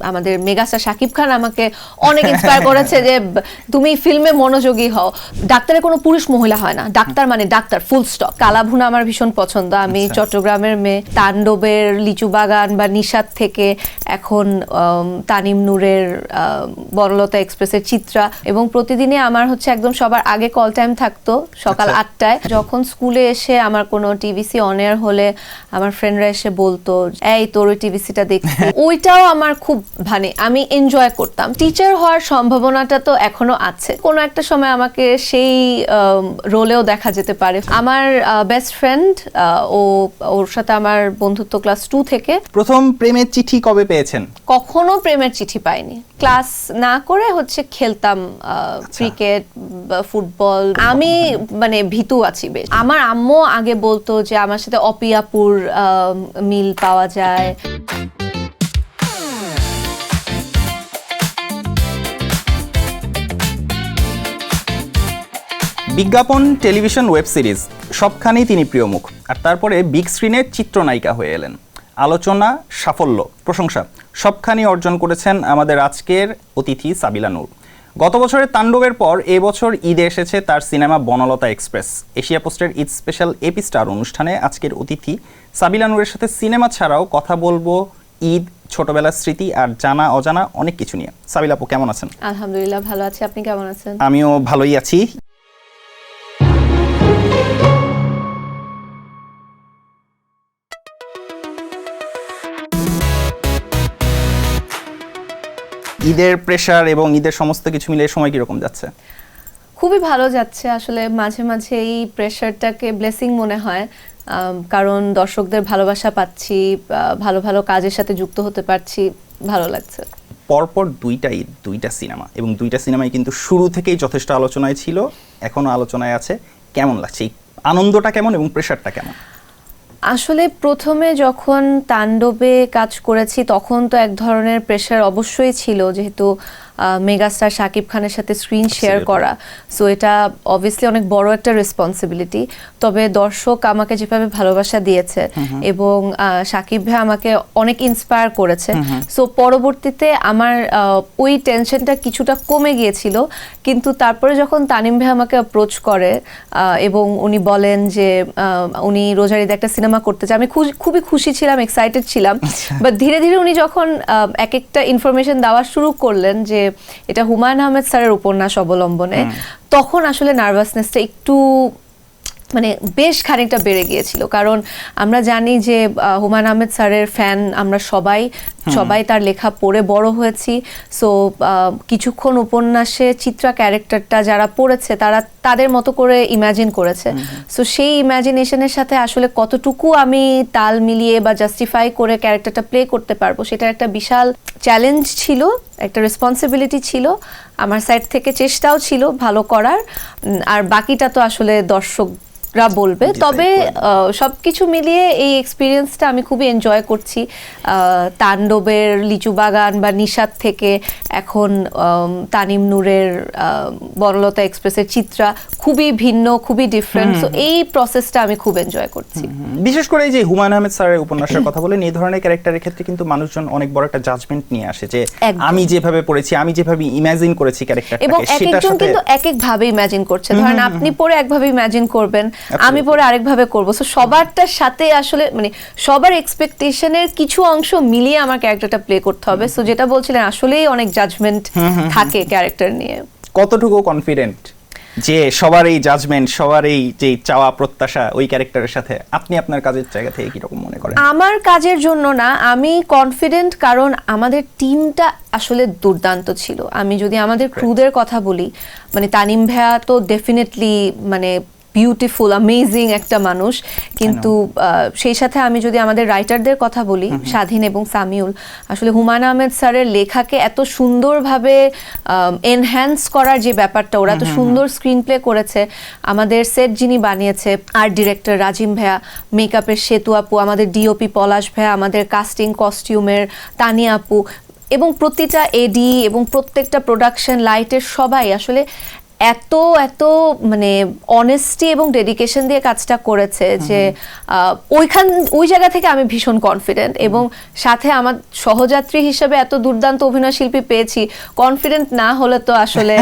আমাদের মেগাস্টার শাকিব খান আমাকে অনেক ইন্সপায়ার করেছে যে তুমি ফিল্মে মনোযোগী হও। ডাক্তারের কোনো পুরুষ মহিলা হয় না, ডাক্তার মানে ডাক্তার, ফুল স্টপ। কালাভুনা আমার ভীষণ পছন্দ। আমি চট্টগ্রামের মেয়ে। তাণ্ডবের লিচু বাগান বা নিশাত থেকে এখন তানিম নূরের বনলতা এক্সপ্রেসের চিত্রা, এবং প্রতিদিনই আমার হচ্ছে একদম সবার আগে কল টাইম থাকতো সকাল 8টায়। যখন স্কুলে এসে আমার কোনো টিভিসি অন এয়ার হলে আমার ফ্রেন্ডরা এসে বলতো এই তোর ওই টিভিসিটা দেখছি, ওইটাও আমার খুব মানে আমি এনজয় করতাম। টিচার হওয়ার সম্ভাবনাটা তো এখনো আছে, কোনো একটা সময় আমাকে সেই রোলেও দেখা যেতে পারে। আমার বেস্ট ফ্রেন্ড, ওর সাথে আমার বন্ধুত্ব ক্লাস 2 থেকে। প্রথম প্রেমের চিঠি কবে পেয়েছেন? কখনো প্রেমের চিঠি পাইনি। ক্লাস না করে হচ্ছে খেলতাম ক্রিকেট, ফুটবল। আমি মানে ভীতু আছি বেশ। আমার আম্মু আগে বলতো যে আমার সাথে অপিয়াপুর মিল পাওয়া যায়। বিজ্ঞাপন, টেলিভিশন, ওয়েব সিরিজ সবখানেই তিনি প্রিয় মুখ। আর তারপরে বিগ স্ক্রিনের চিত্রনায়িকা হয়ে এলেন। আলোচনা, সাফল্য, প্রশংসা সবখানেই অর্জন করেছেন আমাদের আজকের অতিথি সাবিলা নূর। গত বছরের তাণ্ডবের পর এবছর ঈদে এসেছে তার সিনেমা বনলতা এক্সপ্রেস। এশিয়া পোস্টের ঈদ স্পেশাল এপি স্টার অনুষ্ঠানে আজকের অতিথি সাবিলা নূরের সাথে সিনেমা ছাড়াও কথা বলবো ঈদ, ছোটবেলার স্মৃতি আর জানা অজানা অনেক কিছু নিয়ে। সাবিলা আপু কেমন আছেন? আলহামদুলিল্লাহ ভালো আছি, আপনি কেমন আছেন? আমিও ভালোই আছি। ঈদের প্রেশার এবং ঈদের সমস্ত কিছু মিলে সময় কিরকম যাচ্ছে? খুবই ভালো যাচ্ছে। আসলে মাঝে মাঝে এই প্রেশারটাকে ব্লেসিং মনে হয়, কারণ দর্শকদের ভালোবাসা পাচ্ছি, ভালো ভালো কাজের সাথে যুক্ত হতে পারছি, ভালো লাগছে। পরপর দুইটা ঈদ, দুইটা সিনেমা, এবং দুইটা সিনেমাই কিন্তু শুরু থেকেই যথেষ্ট আলোচনায় ছিল, এখনো আলোচনায় আছে। কেমন লাগছে? এই আনন্দটা কেমন এবং প্রেশারটা কেমন? আসলে প্রথমে যখন তাণ্ডবে কাজ করেছি তখন তো এক ধরনের প্রেশার অবশ্যই ছিল, যেহেতু মেগাস্টার শাকিব খানের সাথে স্ক্রিন শেয়ার করা। সো এটা অবভিয়াসলি অনেক বড় একটা রেসপন্সিবিলিটি। তবে দর্শক আমাকে যেভাবে ভালোবাসা দিয়েছে এবং শাকিব ভাই আমাকে অনেক ইন্সপায়ার করেছে, সো পরবর্তীতে আমার ওই টেনশনটা কিছুটা কমে গিয়েছিল। কিন্তু তারপরে যখন তানিম ভাই আমাকে অ্যাপ্রোচ করে এবং উনি বলেন যে উনি রোজার ঈদে একটা সিনেমা করতে চায়, আমি খুবই খুশি ছিলাম, এক্সাইটেড ছিলাম। বাট ধীরে ধীরে উনি যখন এক একটা ইনফরমেশন দেওয়া শুরু করলেন যে এটা হুমায়ুন আহমেদ স্যারের উপন্যাস অবলম্বনে, তখন আসলে নার্ভাসনেসটা একটু মানে বেশ খানিকটা বেড়ে গিয়েছিল। কারণ আমরা জানি যে হুমায়ুন আহমেদ স্যারের ফ্যান আমরা সবাই তার লেখা পড়ে বড় হয়েছি। সো কিছুক্ষণ উপন্যাসে চিত্রা ক্যারেক্টারটা যারা পড়েছে তারা তাদের মতো করে ইমাজিন করেছে। সো সেই ইমাজিনেশনের সাথে আসলে কতটুকু আমি তাল মিলিয়ে বা জাস্টিফাই করে ক্যারেক্টারটা প্লে করতে পারবো, সেটা একটা বিশাল চ্যালেঞ্জ ছিল, একটা রেসপন্সিবিলিটি ছিল। আমার সাইড থেকে চেষ্টাও ছিল ভালো করার, আর বাকিটা তো আসলে দর্শকরা বলবে। তবে সবকিছু মিলিয়ে এই এক্সপিরিয়েন্সটা আমি খুবই এনজয় করছি। তাণ্ডবের লিচু বাগান বা নিশাত থেকে এখন তানিম নূরের বনলতা এক্সপ্রেসের চিত্রা খুবই ভিন্ন, খুবই ডিফারেন্ট। সো এই প্রসেসটা আমি খুব এনজয় করছি। বিশেষ করে এই যে হুমায়ুন আহমেদ স্যারের উপন্যাসের কথা বলেন, এই ধরনের ক্যারেক্টারের ক্ষেত্রে কিন্তু মানুষজন অনেক বড় একটা জাজমেন্ট নিয়ে আসে যে আমি যেভাবে পড়েছি, আমি যেভাবে ইমাজিন করেছি ক্যারেক্টারটাকে, এবং একজন কিন্তু এক এক ভাবে ইমাজিন করছে। ধরেন আপনি পড়ে একভাবে ইমাজিন করবেন, আমি পরে আরেকভাবে করবো। সো সবারটার সাথে আসলে মানে সবার এক্সপেকটেশনের কিছু অংশ মিলিয়ে আমার ক্যারেক্টারটা প্লে করতে হবে। সো যেটা বলছিলেন আসলেই অনেক জাজমেন্ট থাকে ক্যারেক্টার নিয়ে। কতটুকু কনফিডেন্ট যে সবার এই জাজমেন্ট, সবার এই যে চাওয়া প্রত্যাশা ওই ক্যারেক্টারের সাথে আপনি আপনার কাজের জায়গা থেকে কি রকম মনে করেন? আমার কাজের জন্য না, আমি কনফিডেন্ট কারণ আমাদের টিমটা আসলে দুর্দান্ত ছিল। আমি যদি আমাদের ক্রুদের কথা বলি, মানে তানিম ভাইয়া তো ডেফিনেটলি মানে বিউটিফুল, অ্যামেজিং একটা মানুষ। কিন্তু সেই সাথে আমি যদি আমাদের রাইটারদের কথা বলি, স্বাধীন এবং সামিউল, আসলে হুমায়ুন আহমেদ স্যারের লেখাকে এত সুন্দরভাবে এনহ্যান্স করার যে ব্যাপারটা, ওরা এত সুন্দর স্ক্রিন প্লে করেছে। আমাদের সেট যিনি বানিয়েছে আর্ট ডিরেক্টর রাজিম ভাইয়া, মেকআপের সেতু আপু, আমাদের ডিওপি পলাশ ভাইয়া, আমাদের কাস্টিং কস্টিউমের তানিয়া আপু, এবং প্রতিটা এডি এবং প্রত্যেকটা প্রোডাকশন লাইটের সবাই আসলে এত এত মানে অনেস্টি এবং ডেডিকেশন দিয়ে কাজটা করেছে যে ওই জায়গা থেকে আমি ভীষণ কনফিডেন্ট, এবং সাথে আমার সহযাত্রী হিসেবে এত দুর্দান্ত অভিনয় শিল্পী পেয়েছি, কনফিডেন্ট না হলে তো আসলে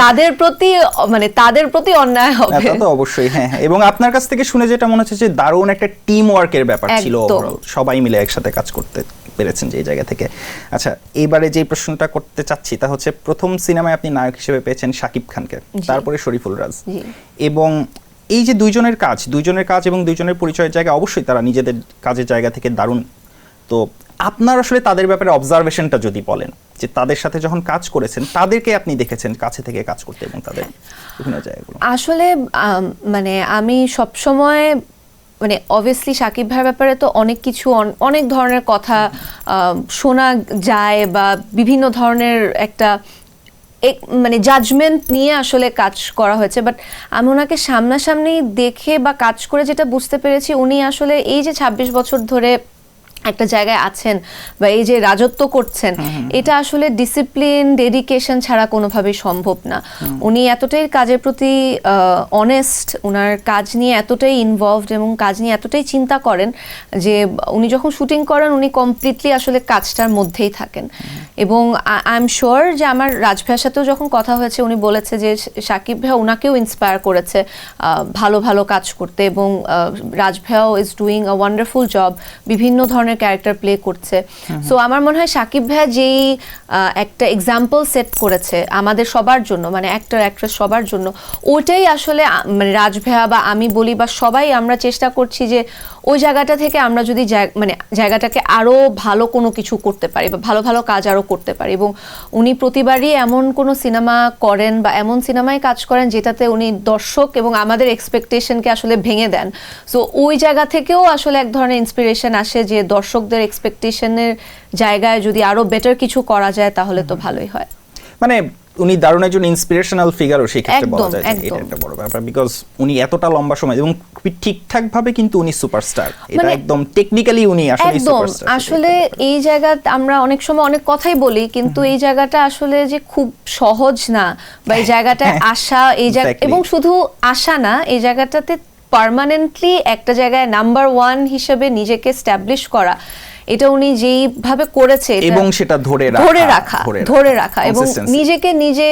তাদের প্রতি অন্যায় হবে। তা তো অবশ্যই, হ্যাঁ। এবং আপনার কাছ থেকে শুনে যেটা মনে হচ্ছে যে দারুণ একটা টিম ওয়ার্কের ব্যাপার ছিল, সবাই মিলে একসাথে কাজ করতে পেরেছেন যে জায়গা থেকে। আচ্ছা, এইবারে যে প্রশ্নটা করতে চাচ্ছি তা হচ্ছে, প্রথম সিনেমায় আপনি নায়ক হিসেবে পেয়েছেন শাকিব খানকে, তারপরে শরীফুল রাজ, এবং এই যে দুইজনের কাজ এবং দুইজনের পরিচয়ের জায়গা, অবশ্যই তারা নিজেদের কাজের জায়গা থেকে দারুণ। তো আপনার আসলে তাদের ব্যাপারে অবজারভেশনটা যদি বলেন, যে তাদের সাথে যখন কাজ করেছেন তাদেরকে আপনি দেখেছেন কাছে থেকে কাজ করতে এবং তাদের বিভিন্ন জায়গাগুলো। আসলে মানে আমি সবসময় মানে অবভিয়াসলি শাকিব ভাইয়ের ব্যাপারে তো অনেক কিছু অনেক ধরনের কথা শোনা যায় বা বিভিন্ন ধরনের একটা মানে জাজমেন্ট নিয়ে আসলে কাজ করা হয়েছে, বাট আমি ওনাকে সামনাসামনি দেখে বা কাজ করে যেটা বুঝতে পেরেছি, উনি আসলে এই যে 26 বছর ধরে একটা জায়গায় আছেন বা এই যে রাজত্ব করছেন, এটা আসলে ডিসিপ্লিন ডেডিকেশন ছাড়া কোনোভাবেই সম্ভব না। উনি এতটাই কাজের প্রতি অনেস্ট, ওনার কাজ নিয়ে এতটাই ইনভলভড এবং কাজ নিয়ে এতটাই চিন্তা করেন যে উনি যখন শুটিং করেন উনি কমপ্লিটলি আসলে কাজটার মধ্যেই থাকেন। এবং আই এম শিওর যে আমার রাজ ভাইয়ের সাথেও যখন কথা হয়েছে, উনি বলেছে যে শাকিব ভাইয়া ওনাকেও ইন্সপায়ার করেছে ভালো ভালো কাজ করতে, এবং রাজ ভাইয়াও is doing a wonderful job, বিভিন্ন ধরনের ক্যারেক্টার প্লে করছে। সো আমার মনে হয় শাকিব ভাইয়া যেই একটা এক্সাম্পল সেট করেছে আমাদের সবার জন্য, মানে অ্যাক্টর অ্যাক্ট্রেস সবার জন্য, ওটাই আসলে মানে রাজ ভাইয়া বা আমি বলি বা সবাই আমরা চেষ্টা করছি যে ওই জায়গাটা থেকে আমরা যদি মানে জায়গাটাকে আরো ভালো কোনো কিছু করতে পারি বা ভালো ভালো কাজ আরো করতে পারি। এবং উনি প্রতিবারই এমন কোনো সিনেমা করেন বা এমন সিনেমায় কাজ করেন যেটাতে উনি দর্শক এবং আমাদের এক্সপেকটেশনকে আসলে ভেঙে দেন। সো ওই জায়গা থেকেও আসলে এক ধরনের ইন্সপিরেশন আসে যে দর্শকদের এক্সপেকটেশনের জায়গায় যদি আরো বেটার কিছু করা যায় তাহলে তো ভালোই হয়। মানে উনি দারুণ একজন ইন্সপিরেশনাল ফিগারও সেই ক্ষেত্রে বলা যায়, এটা একটা বড় ব্যাপার, বিকজ উনি এতটা লম্বা সময় এবং ঠিকঠাক ভাবে কিন্তু উনি সুপারস্টার, এটা একদম টেকনিক্যালি উনি আসলে সুপারস্টার। আসলে এই জায়গা আমরা অনেক সময় অনেক কথাই বলি, কিন্তু এই জায়গাটা আসলে যে খুব সহজ না, বা এই জায়গাটায় আসা, এই জায়গা এবং শুধু আসা না, এই জায়গাটাতে পার্মানেন্টলি একটা জায়গায় নাম্বার 1 হিসেবে নিজেকে এস্টাবলিশ করা, এটা উনি যেইভাবে করেছে এবং সেটা ধরে রাখা এবং নিজেকে নিজে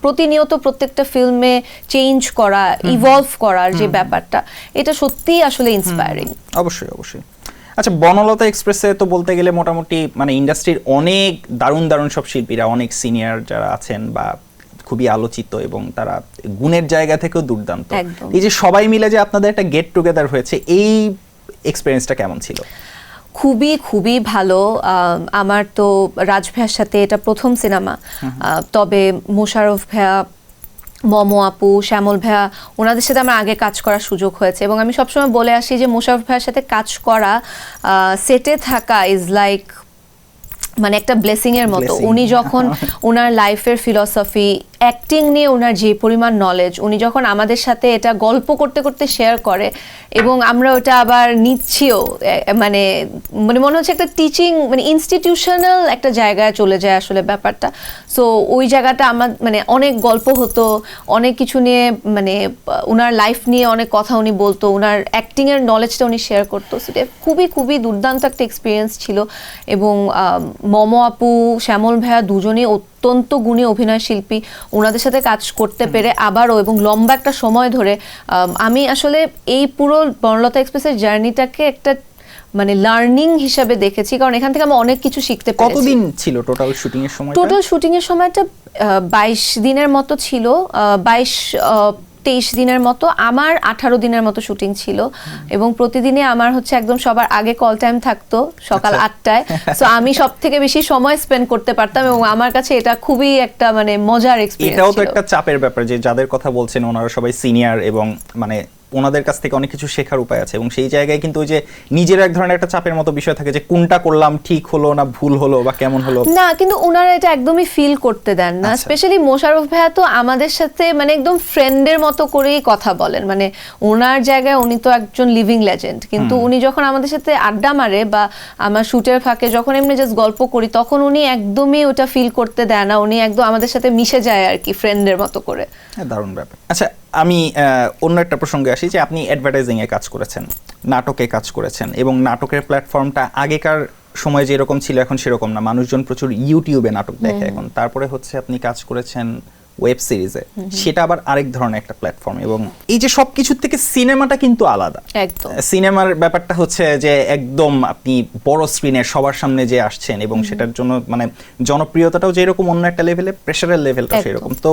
প্রতিনিয়ত প্রত্যেকটা ফিল্মে চেঞ্জ করা, ইভলভ করার যে ব্যাপারটা, এটা সত্যিই আসলে ইন্সপায়ারিং। অবশ্যই অবশ্যই। আচ্ছা, বনলতা এক্সপ্রেসে তো বলতে গেলে মোটামুটি মানে ইন্ডাস্ট্রির অনেক দারুণ সব শিল্পীরা, অনেক সিনিয়র যারা আছেন বা খুবই আলোচিত এবং তারা গুণের জায়গা থেকেও দুর্দান্ত, এই যে সবাই মিলে যে আপনাদের একটা গেট টুগেদার হয়েছে, এই এক্সপেরিয়েন্সটা কেমন ছিল? খুবই খুবই ভালো। আমার তো রাজ ভাইয়ার সাথে এটা প্রথম সিনেমা, তবে মোশাররফ ভাইয়া, মমো আপু, শ্যামল ভাইয়া, ওনাদের সাথে আমার আগে কাজ করার সুযোগ হয়েছে, এবং আমি সবসময় বলে আসি যে মোশাররফ ভাইয়ার সাথে কাজ করা, সেটে থাকা ইজ লাইক মানে একটা ব্লেসিং এর মতো। উনি যখন ওনার লাইফের ফিলসফি, অ্যাক্টিং নিয়ে ওনার যে পরিমাণ নলেজ, উনি যখন আমাদের সাথে এটা গল্প করতে করতে শেয়ার করে এবং আমরা ওটা আবার নিচ্ছিও, মানে মানে মনে হচ্ছে একটা টিচিং মানে ইনস্টিটিউশনাল একটা জায়গায় চলে যায় আসলে ব্যাপারটা। সো ওই জায়গাটা আমার মানে অনেক গল্প হতো, অনেক কিছু নিয়ে, মানে ওনার লাইফ নিয়ে অনেক কথা উনি বলতো, ওনার অ্যাক্টিং এর নলেজটা উনি শেয়ার করতো। সেটা খুবই খুবই দুর্দান্ত একটা এক্সপিরিয়েন্স ছিল। এবং মমো আপু, শ্যামল ভাইয়া দুজনেই অত্যন্ত গুণী অভিনয় শিল্পী, ওনাদের সাথে কাজ করতে পেরে আবারও এবং লম্বা একটা সময় ধরে আমি আসলে এই পুরো বনলতা এক্সপ্রেসের জার্নিটাকে একটা মানে লার্নিং হিসাবে দেখেছি, কারণ এখান থেকে আমি অনেক কিছু শিখতে পেরেছি। কতদিন ছিল টোটাল শুটিং এর সময়? টোটাল শুটিং এর সময়টা 22 দিনের মতো ছিল, 22-23 দিনের মতো। আমার 18 দিনের মতো শুটিং ছিল, এবং প্রতিদিনই আমার হচ্ছে একদম সবার আগে কল টাইম থাকতো সকাল 8টায়। সো আমি সব থেকে বেশি সময় স্পেন্ড করতে পারতাম, এবং আমার কাছে এটা খুবই একটা মানে মজার এক্সপেরিয়েন্স ছিল। এটাও তো একটা চাপের ব্যাপার যে যাদের কথা বলছেন ওনারা সবাই সিনিয়র এবং মানে ওনাদের কাছ থেকে অনেক কিছু শেখার উপায় আছে, এবং সেই জায়গায় কিন্তু ওই যে নিজের এক ধরনের একটা চাপের মতো বিষয় থাকে যে কোনটা করলাম ঠিক হলো না ভুল হলো বা কেমন হলো না, কিন্তু ওনারা এটা একদমই ফিল করতে দেন না। আচ্ছা। স্পেশালি মোশাররফ ভাইয়া তো আমাদের সাথে মানে একদম ফ্রেন্ডের মতো করেই কথা বলেন, মানে ওনার জায়গায় উনি তো একজন লিভিং লেজেন্ড, কিন্তু উনি যখন আমাদের সাথে আড্ডা মারে বা আমার শুটের ফাঁকে যখন এমনি জাস্ট গল্প করি তখন উনি একদমই ওটা ফিল করতে দেয় না, উনি একদম আমাদের সাথে মিশে যায় আর কি ফ্রেন্ডের মতো করে। দারুণ ব্যাপার। আচ্ছা, আমি অন্য একটা প্রসঙ্গে আসি যে আপনি অ্যাডভার্টাইজিং এ কাজ করেছেন, নাটকে কাজ করেছেন, এবং নাটকের প্ল্যাটফর্মটা আগেকার সময় যেরকম ছিল এখন সেরকম না, মানুষজন প্রচুর ইউটিউবে নাটক দেখে এখন। তারপরে হচ্ছে আপনি কাজ করেছেন ওয়েব সিরিজে, সেটা আবার আরেক ধরনের একটা প্ল্যাটফর্ম, এবং এই যে সবকিছুর থেকে সিনেমাটা কিন্তু আলাদা। একদম সিনেমার ব্যাপারটা হচ্ছে যে একদম আপনি বড় স্ক্রিনে সবার সামনে যে আসছেন, এবং সেটার জন্য মানে জনপ্রিয়তাটাও যেরকম অন্য একটা লেভেলে, প্রেশারের লেভেলটা সেরকম। তো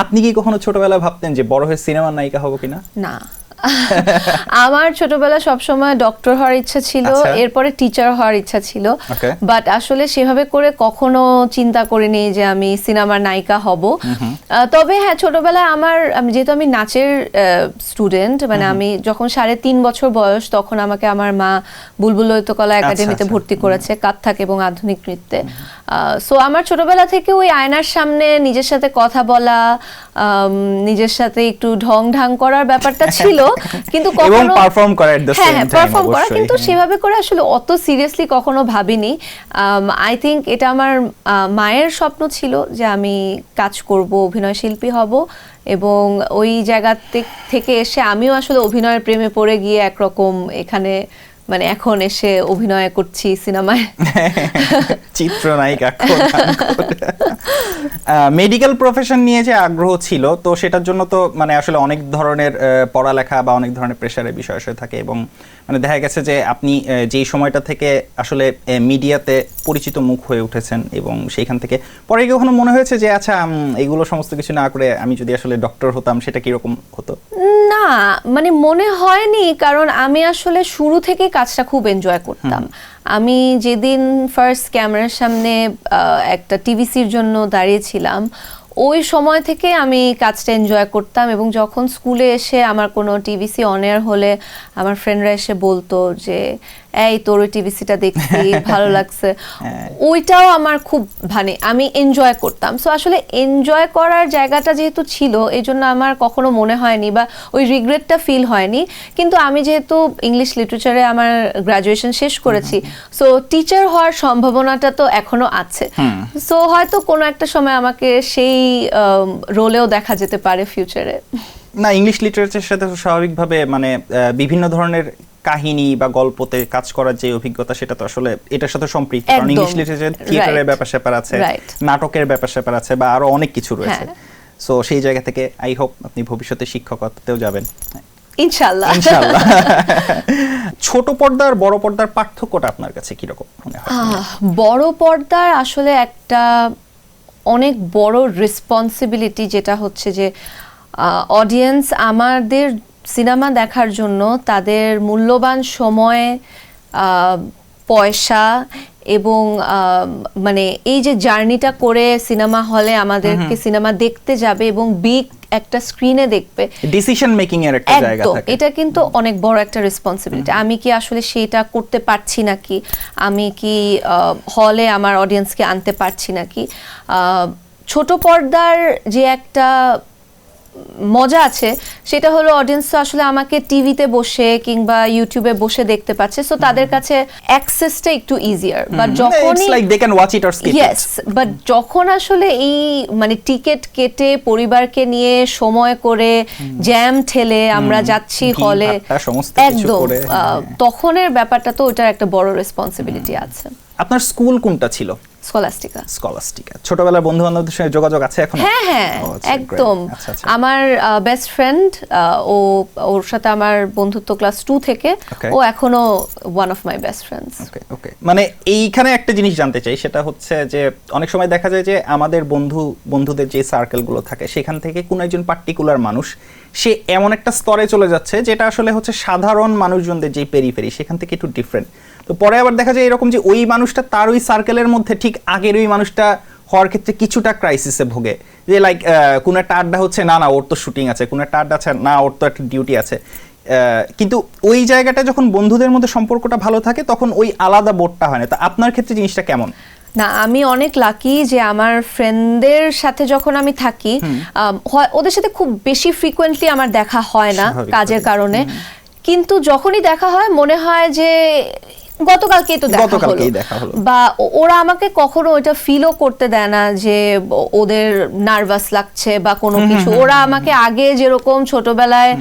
আপনি কি কখনো ছোটবেলায় ভাবতেন যে বড় হয়ে সিনেমার নায়িকা হব কিনা? না, আমার ছোটবেলা সবসময় ডক্টর হওয়ার ইচ্ছা ছিল, এরপরে টিচার হওয়ার ইচ্ছা ছিল, বাট আসলে সেভাবে করে কখনো চিন্তা করিনি যে আমি সিনেমার নায়িকা হব। তবে হ্যাঁ, ছোটবেলায় যেহেতু আমি নাচের স্টুডেন্ট, মানে আমি যখন 3.5 বছর বয়স তখন আমাকে আমার মা বুলবুল ললিতকলা একাডেমিতে ভর্তি করেছে কাথক এবং আধুনিক নৃত্যে। সো আমার ছোটবেলা থেকে ওই আয়নার সামনে নিজের সাথে কথা বলা, নিজের সাথে একটু ঢং ঢাং করার ব্যাপারটা ছিল, কিন্তু কখনো পারফর্ম করা at the same time, perform করা, কিন্তু সেভাবে করে আসলে অত সিরিয়াসলি কখনো ভাবিনি। আই থিংক এটা আমার মায়ের স্বপ্ন ছিল যে আমি কাজ করব, অভিনয় শিল্পী হব, এবং ওই জায়গা থেকে এসে আমিও আসলে অভিনয়ের প্রেমে পড়ে গিয়ে একরকম এখানে মানে এখন এসে অভিনয় করছি সিনেমায়, চিত্রনায়িকা। মেডিকেল প্রফেশন নিয়ে যে আগ্রহ ছিল, তো সেটার জন্য তো মানে আসলে অনেক ধরনের পড়ালেখা বা অনেক ধরনের প্রেশারের বিষয় থাকে, এবং মানে দেখা গেছে যে আপনি যেই সময়টা থেকে আসলে মিডিয়াতে পরিচিত মুখ হয়ে উঠেছেন, এবং সেইখান থেকে পরে কখনো মনে হয়েছে যে আচ্ছা এগুলো সমস্ত কিছু না করে আমি যদি আসলে ডক্টর হতাম সেটা কিরকম হতো? না, মানে মনে হয়নি, কারণ আমি আসলে শুরু থেকে কাজটা খুব এনজয় করতাম। আমি যেদিন ফার্স্ট ক্যামেরার সামনে একটা টিভিসির জন্য দাঁড়িয়েছিলাম, ওই সময় থেকে আমি কাজটা এনজয় করতাম, এবং যখন স্কুলে এসে আমার কোনো টিভিসি অন এয়ার হলে আমার ফ্রেন্ডরা এসে বলতো যে এই তোর ওই টিভিসিটা দেখছি ভালো লাগছে, ওইটাও আমার খুব মানে আমি এনজয় করতাম। সো আসলে এনজয় করার জায়গাটা যেহেতু ছিল, এই জন্য আমার কখনো মনে হয়নি বা ওই রিগ্রেটটা ফিল হয়নি। কিন্তু আমি যেহেতু ইংলিশ লিটারেচারে আমার গ্রাজুয়েশন শেষ করেছি, সো টিচার হওয়ার সম্ভাবনাটা তো এখনো আছে। সো হয়তো কোনো একটা সময় আমাকে সেই রোলেও দেখা যেতে পারে ফিউচারে। না, ইংলিশ লিটারেচারের সাথে স্বাভাবিকভাবে মানে বিভিন্ন ধরনের কাহিনী বা গল্পতে কাজ করার যে অভিজ্ঞতা, সেটা তো আসলে এটার সাথে সম্পৃক্ত, কারণ ইংলিশ লিটারেচার থিয়েটারের ব্যাপার স্যাপার আছে, নাটকের ব্যাপার স্যাপার আছে, বা আরো অনেক কিছু রয়েছে। সো সেই জায়গা থেকে আই হোপ আপনি ভবিষ্যতে শিক্ষকতাতেও যাবেন ইনশাআল্লাহ। ইনশাআল্লাহ। ছোট পর্দা আর বড় পর্দার পার্থক্যটা আপনার কাছে কি রকম মনে হয়? বড় পর্দার আসলে একটা অনেক বড় রেসপন্সিবিলিটি, যেটা হচ্ছে যে অডিয়েন্স আমাদের সিনেমা দেখার জন্য তাদের মূল্যবান সময়, পয়সা এবং মানে এই যে জার্নিটা করে সিনেমা হলে আমাদেরকে সিনেমা দেখতে যাবে এবং বিগ একটা স্ক্রিনে দেখবে, ডিসিশন মেকিং এর একটা জায়গা থাকে, এটা কিন্তু অনেক বড় একটা রেসপন্সিবিলিটি। আমি কি আসলে সেটা করতে পারছি নাকি, আমি কি হলে আমার অডিয়েন্সকে আনতে পারছি নাকি। ছোট পর্দার যে একটা মজা আছে সেটা হলো অডিয়েন্স তো আসলে আমাকে টিভিতে বসে কিংবা ইউটিউবে বসে দেখতে পাচ্ছে, সো তাদের কাছে অ্যাক্সেসটা একটু ইজিয়ার। বাট যখনই বাট যখন আসলে এই মানে টিকিট কেটে পরিবারকে নিয়ে সময় করে জ্যাম ঠেলে আমরা যাচ্ছি হলে, একদম তখনের ব্যাপারটা তো ওটার একটা বড় রেসপন্সিবিলিটি আছে। আপনার স্কুল কোনটা ছিল? স্কলাস্টিকা। ছোটবেলার বন্ধু বান্ধবদের সঙ্গে যোগাযোগ আছে এখনো? হ্যাঁ, একদম। আমার বেস্ট ফ্রেন্ড, ওর সাথে আমার বন্ধুত্ব ক্লাস 2 থেকে, ও এখনো one of my best friends. Okay, মানে এইখানে একটা জিনিস জানতে চাই, সেটা হচ্ছে যে অনেক সময় দেখা যায় যে আমাদের বন্ধুদের যে সার্কেলগুলো থাকে সেখান থেকে কোনো একজন পার্টিকুলার মানুষ সে এমন একটা স্তরে চলে যাচ্ছে যেটা আসলে হচ্ছে সাধারণ মানুষজনদের যে পেরিফেরি সেখান থেকে একটু ডিফারেন্ট। তো পরে আবার দেখা যায় এরকম যে ওই মানুষটা তার ওই সার্কেলের মধ্যে ঠিক আগের ওই মানুষটা হওয়ার ক্ষেত্রে কিছুটা ক্রাইসিসে ভোগে, যে লাইক কোন একটা আড্ডা হচ্ছে, না না ওর তো শুটিং আছে, কোন একটা আড্ডা আছে, না ওর তো একটা ডিউটি আছে, কিন্তু ওই জায়গাটা যখন বন্ধুদের মধ্যে সম্পর্কটা ভালো থাকে তখন ওই আলাদা বোর্ডটা হয় না। তো আপনার ক্ষেত্রে জিনিসটা কেমন? না, আমি অনেক লাকি যে আমার ফ্রেন্ডদের সাথে যখন আমি থাকি, ওদের সাথে খুব বেশি ফ্রিকোয়েন্টলি আমার দেখা হয় না কাজের কারণে, কিন্তু যখনই দেখা হয় মনে হয় যে গতকালকেই তো দেখা হলো, বা ওরা আমাকে কখনো ওইটা ফিলও করতে দেয় না যে ওদের নার্ভাস লাগছে বা কোনো কিছু। ওরা আমাকে আগে যেরকম ছোটবেলায়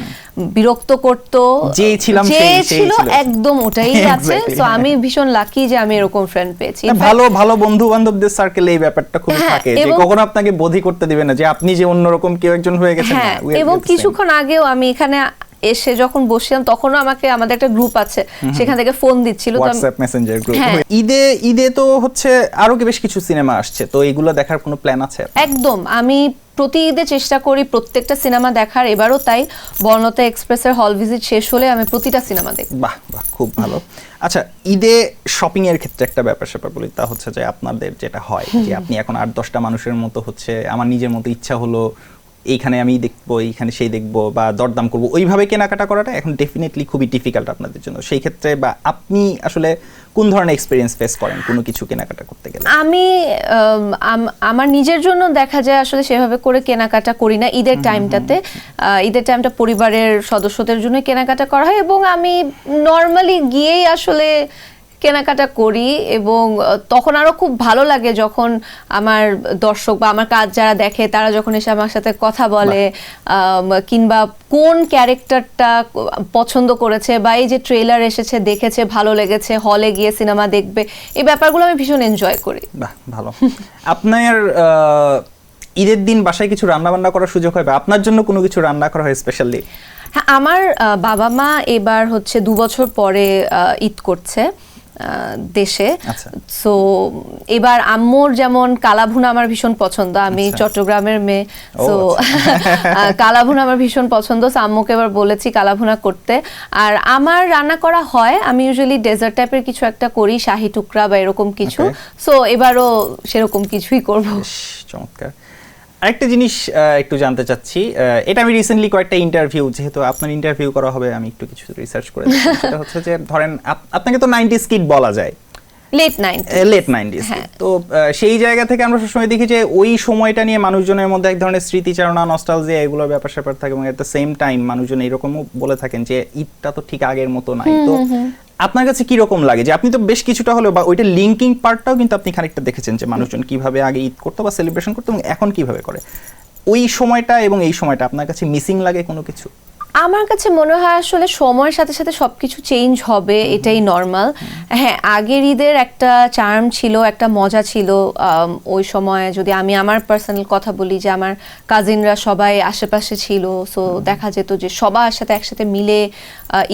বিরক্ত করতো, যে ছিল একদম ওটাই আছে। তো আমি ভীষণ লাকি যে আমি এরকম ফ্রেন্ড পেয়েছি। ভালো ভালো বন্ধু বান্ধবদের সার্কেলে এই ব্যাপারটা খুব থাকে যে কখনো আপনাকে বোধি করতে দিবে না যে আপনি যে অন্যরকম কেউ একজন হয়ে গেছেন। এবং কিছুক্ষণ আগেও আমি এখানে এসে যখন বসছিলাম তখনও আমাকে আমাদের একটা গ্রুপ আছে সেখান থেকে ফোন দিচ্ছিল, হোয়াটসঅ্যাপ মেসেঞ্জার গ্রুপ। ঈদে তো হচ্ছে আরো বেশ কিছু সিনেমা আসছে, তো এগুলো দেখার কোনো প্ল্যান আছে? একদম, আমি প্রতি ঈদে চেষ্টা করি প্রত্যেকটা সিনেমা দেখার। এবারও তাই, বর্ণতা এক্সপ্রেসের হল ভিজিট শেষ হলে আমি প্রতিটা সিনেমা দেখব। বাহ বাহ, খুব ভালো। আচ্ছা, ঈদে শপিং এর ক্ষেত্রে একটা ব্যাপার বলি, তা হচ্ছে যে আপনাদের যেটা হয় যে আপনি এখন 8-10টা মানুষের মতো হচ্ছে আমার নিজের মতো ইচ্ছা হলো এইখানে আমি দেখবো, এইখানে সেই দেখবো বা দরদাম করবো, ওইভাবে কেনাকাটা করাটা এখন ডেফিনেটলি খুবই ডিফিকাল্ট আপনাদের জন্য। সেই ক্ষেত্রে বা আপনি আসলে কোন ধরনের এক্সপেরিয়েন্স ফেস করেন কোনো কিছু কেনাকাটা করতে গেলে? আমি আমার নিজের জন্য দেখা যায় আসলে সেভাবে করে কেনাকাটা করি না ঈদের টাইমটাতে। ঈদের টাইমটা পরিবারের সদস্যদের জন্য কেনাকাটা করা হয়, এবং আমি নর্মালি গিয়েই আসলে কেনাকাটা করি। এবং তখন আরো খুব ভালো লাগে যখন আমার দর্শক বা আমার কাজ যারা দেখে তারা যখন এসে আমার সাথে কথা বলে, কিংবা কোন ক্যারেক্টারটা পছন্দ করেছে, বা এই যে ট্রেলার এসেছে দেখেছে ভালো লেগেছে, হলে গিয়ে সিনেমা দেখবে, এই ব্যাপারগুলো আমি ভীষণ এনজয় করি। বাহ, ভালো। আপনার ঈদের দিন বাসায় কিছু রান্না বান্না করার সুযোগ হয় বা আপনার জন্য কোনো কিছু রান্না করা হয় স্পেশালি? হ্যাঁ, আমার বাবা মা এবার হচ্ছে 2 বছর পরে ঈদ করছে দেশে। সো এবার আম্মুর যেমন কালাভুনা আমার ভীষণ পছন্দ, আমি চট্টগ্রামের মেয়ে, সো কালাভুনা আমার ভীষণ পছন্দ। আম্মুকে এবার বলেছি কালাভুনা করতে। আর আমার রান্না করা হয়, আমি ইউজুয়ালি ডেজার্ট টাইপের কিছু একটা করি, শাহি টুকরা বা এরকম কিছু। সো এবারও সেরকম কিছুই করব। চমৎকার। আরেকটা জিনিস একটু জানতে চাচ্ছি, এটা আমি রিসেন্টলি কয়েকটা ইন্টারভিউ, যেহেতু আপনার ইন্টারভিউ করা হবে আমি একটু কিছু রিসার্চ করে দেখি। সেটা হচ্ছে যে ধরেন আপনাকে তো 90s কিড বলা যায়, লেট 90s। তো সেই জায়গা থেকে আমরা সবসময় দেখি যে ওই সময়টা নিয়ে মানুষজনের মধ্যে এক ধরনের স্মৃতিচারণা, নস্টালজিয়া, এগুলো ব্যাপার স্যাপার থাকে, এবং এট দ্য সেম টাইম মানুষজন এরকমও বলে থাকেন যে ঈদটা তো ঠিক আগের মতো নাই। তো আপনার কাছে কি রকম লাগে যে আপনি তো বেশ কিছুটা হলো বা ওইটা লিঙ্কিং পার্টটাও কিন্তু আপনি খানিকটা দেখেছেন যে মানুষজন কিভাবে আগে ঈদ করতো বা সেলিব্রেশন করতো এবং এখন কিভাবে করে, ওই সময়টা এবং এই সময়টা আপনার কাছে মিসিং লাগে কোনো কিছু? আমার কাছে মনে হয় আসলে সময়ের সাথে সাথে সবকিছু চেঞ্জ হবে, এটাই নর্মাল। হ্যাঁ, আগের ঈদের একটা চার্ম ছিল, একটা মজা ছিল। ওই সময় যদি আমি আমার পার্সোনাল কথা বলি, যে আমার কাজিনরা সবাই আশেপাশে ছিল, সো দেখা যেত যে সবার সাথে একসাথে মিলে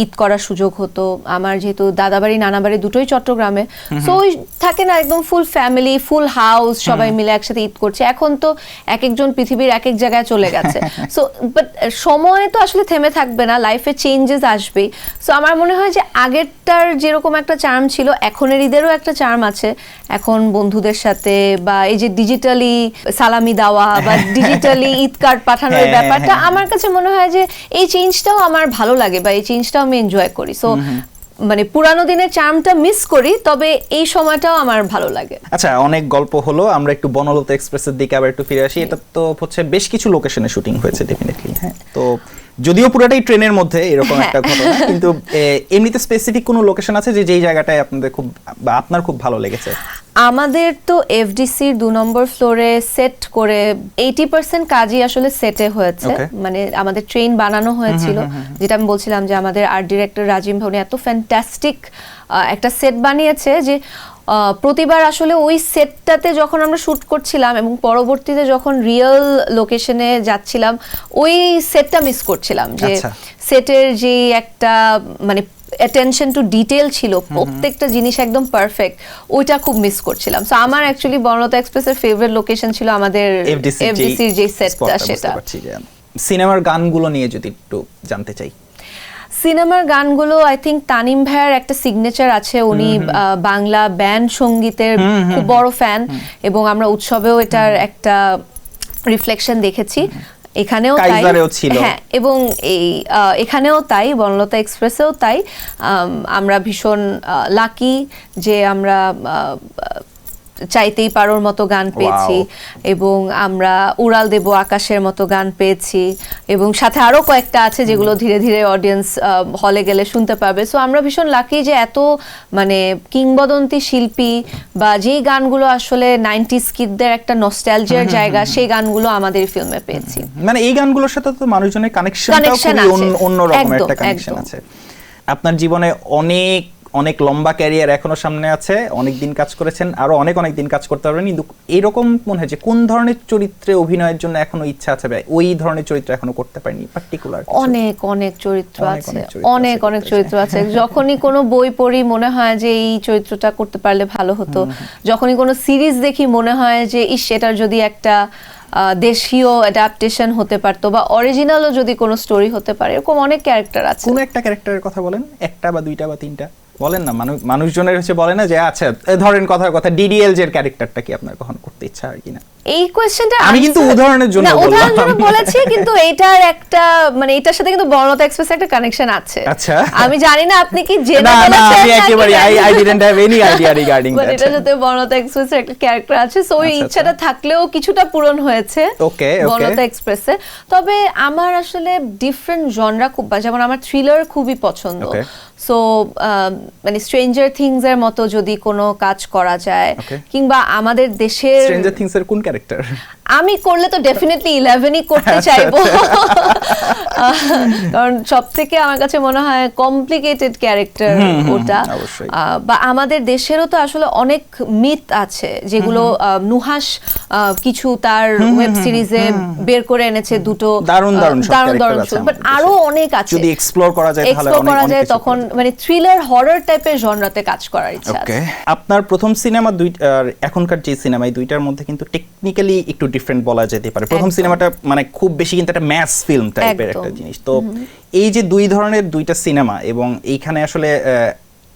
ঈদ করার সুযোগ হতো। আমার যেহেতু দাদাবাড়ি নানাবাড়ি দুটোই চট্টগ্রামে, সো ওই থাকে না একদম ফুল ফ্যামিলি, ফুল হাউস, সবাই মিলে একসাথে ঈদ করছে। এখন তো এক একজন পৃথিবীর এক এক জায়গায় চলে গেছে। সো বাট সময় তো আসলে থেমে থাকবে না, লাইফে চেঞ্জেস আসবেই। সো আমার মনে হয় যে আগেরটার যেরকম একটা চার্ম ছিল, এখনের ঈদেরও একটা চার্ম আছে। এখন বন্ধুদের সাথে বা এই যে ডিজিটালি সালামি দেওয়া বা ডিজিটালি ঈদ কার্ড পাঠানোর ব্যাপারটা, আমার কাছে মনে হয় যে এই চেঞ্জটাও আমার ভালো লাগে বা এই চেঞ্জটাও আমি এনজয় করি। সো মানে পুরানো দিনের চার্মটা মিস করি, তবে এই সময়টাও আমার ভালো লাগে। আচ্ছা, অনেক গল্প হলো, আমরা একটু বনলতা এক্সপ্রেসের দিকে আবার একটু ফিরে আসি। এটা তো হচ্ছে বেশ কিছু লোকেশনে শুটিং হয়েছে ডেফিনেটলি। হ্যাঁ, তো যদিও পুরোটাই ট্রেনের মধ্যে এরকম একটা ঘটনা, কিন্তু এমনিতে স্পেসিফিক কোনো লোকেশন আছে যে যেই জায়গাটায় আপনাদের খুব বা আপনার খুব ভালো লেগেছে? আমাদের তো এফডিসির 2 নম্বর ফ্লোরে সেট করে 80% কাজই আসলে সেটে হয়েছে। মানে আমাদের ট্রেন বানানো হয়েছিল, যেটা আমি বলছিলাম যে আমাদের আর্ট ডিরেক্টর রাজিম ভাই এত ফ্যান্টাস্টিক একটা সেট বানিয়েছে যে প্রতিবার আসলে ওই সেটটাতে যখন আমরা শুট করছিলাম এবং পরবর্তীতে যখন রিয়েল লোকেশনে যাচ্ছিলাম, ওই সেটটা মিস করছিলাম। যে সেটের যে একটা মানে অ্যাটেনশন টু ডিটেল ছিল, প্রত্যেকটা জিনিস একদম পারফেক্ট, ওইটা খুব মিস করছিলাম। সো আমার অ্যাকচুয়ালি বনলতা এক্সপ্রেসের ফেভারিট লোকেশন ছিল আমাদের এফডিসির যে সেটটা, সেটা। সিনেমার গানগুলো নিয়ে যদি একটু জানতে চাই। সিনেমার গানগুলো আই থিঙ্ক তানিম ভাইয়ের একটা সিগনেচার আছে, উনি বাংলা ব্যান্ড সঙ্গীতের খুব বড় ফ্যান, এবং আমরা উৎসবেও এটার একটা রিফ্লেকশন দেখেছি। এখানেও তাই, কাইজারেও ছিল। হ্যাঁ, এবং এই এখানেও তাই, বনলতা এক্সপ্রেসেও তাই। আমরা ভীষণ লাকি যে আমরা চাইতেই পারোর মতো গান পেয়েছি, এবং আমরা উড়াল দেব আকাশের মতো গান পেয়েছি, এবং সাথে আরো কয়েকটা আছে যেগুলো ধীরে ধীরে অডিয়েন্স হলে গেলে শুনতে পাবে। সো আমরা ভীষণ লাকি যে এত মানে কিংবদন্তি শিল্পী বা যেই গানগুলো আসলে 90s কিডদের একটা নস্টালজিয়ার জায়গা, সেই গানগুলো আমাদের ফিল্মে পেয়েছি। মানে এই গানগুলোর সাথে তো মানুষজনের কানেকশনটাও খুবই অন্যরকম একটা কানেকশন আছে। আপনার জীবনে অনেক অনেক লম্বা ক্যারিয়ার এখনো সামনে আছে, অনেক দিন কাজ করেছেন, আরো অনেক অনেক দিন কাজ করতে পারবেন, কিন্তু এরকম মনে হয় যে কোন ধরনের চরিত্রে অভিনয়ের জন্য এখনো ইচ্ছা আছে, ওই ধরনের চরিত্র এখনো করতে পারিনি পার্টিকুলার? অনেক অনেক চরিত্র আছে, অনেক অনেক চরিত্র আছে। যখনই কোনো বই পড়ি মনে হয় যে এই চরিত্রটা করতে পারলে ভালো হতো, যখনই কোনো সিরিজ দেখি মনে হয় যে ইস এটার যদি একটা দেশীয় অ্যাডাপ্টেশন হতে পারতো বা অরিজিনালও যদি কোনো স্টোরি হতে পারে, এরকম অনেক ক্যারেক্টার আছে। কোন একটা ক্যারেক্টারের কথা বলেন, একটা বা দুইটা বা তিনটা বলেন না। মানুষজনের হচ্ছে বলে না যে আচ্ছা ধরেন কথার কথা ডিডিএল এর ক্যারেক্টারটা কি আপনার কখন করতে ইচ্ছা হয় কিনা? এই কোশ্চেনটা আমি কিন্তু উদাহরণের জন্য বললাম, উদাহরণের জন্য বলেছি, কিন্তু এটার একটা মানে এটার সাথে কিন্তু বনলতা এক্সপ্রেস একটা কানেকশন আছে। আচ্ছা, আমি জানি না আপনি কি জেনে না বলেছেন, আমি একেবারে I didn't have any idea regarding that. এটার সাথে বনলতা এক্সপ্রেস এর একটা ক্যারেক্টার আছে, সো ওই ইচ্ছাটা থাকলেও কিছুটা পূরণ হয়েছে বনলতা এক্সপ্রেসে। তবে আমার আসলে ডিফারেন্ট জনরা খুব, যেমন আমার থ্রিলার খুবই পছন্দ। সো মানে স্ট্রেঞ্জার থিংস এর মতো যদি কোনো কাজ করা যায়, কিংবা আমাদের দেশের স্ট্রেঞ্জার থিংস এর কোন ক্যারেক্টার? আমি করলে তো ডেফিনেটলি 11ই করতে চাইবো, কারণ সবথেকে আমার কাছে মনে হয় কমপ্লিকেটেড ক্যারেক্টার ওটা। বা আমাদের দেশেরও তো আসলে অনেক মিথ আছে যেগুলো নুহাস কিছু তার ওয়েব সিরিজে বের করে এনেছে, দুটো দারুণ দারুণ বাট আরো অনেক আছে, যদি এক্সপ্লোর করা যায় তাহলে অনেক তখন মানে থ্রিলার হরর টাইপের জনরাতে কাজ করার ইচ্ছা আছে। আপনার প্রথম সিনেমা এখনকার যে সিনেমা, এই দুইটার মধ্যে কিন্তু টেকনিক্যালি একটু ডিফারেন্ট বলা যেতে পারে। প্রথম সিনেমাটা মানে খুব বেশি কিন্তু একটা ম্যাস ফিল্ম টাইপের একটা জিনিস। তো এই যে দুই ধরনের দুইটা সিনেমা, এবং এইখানে আসলে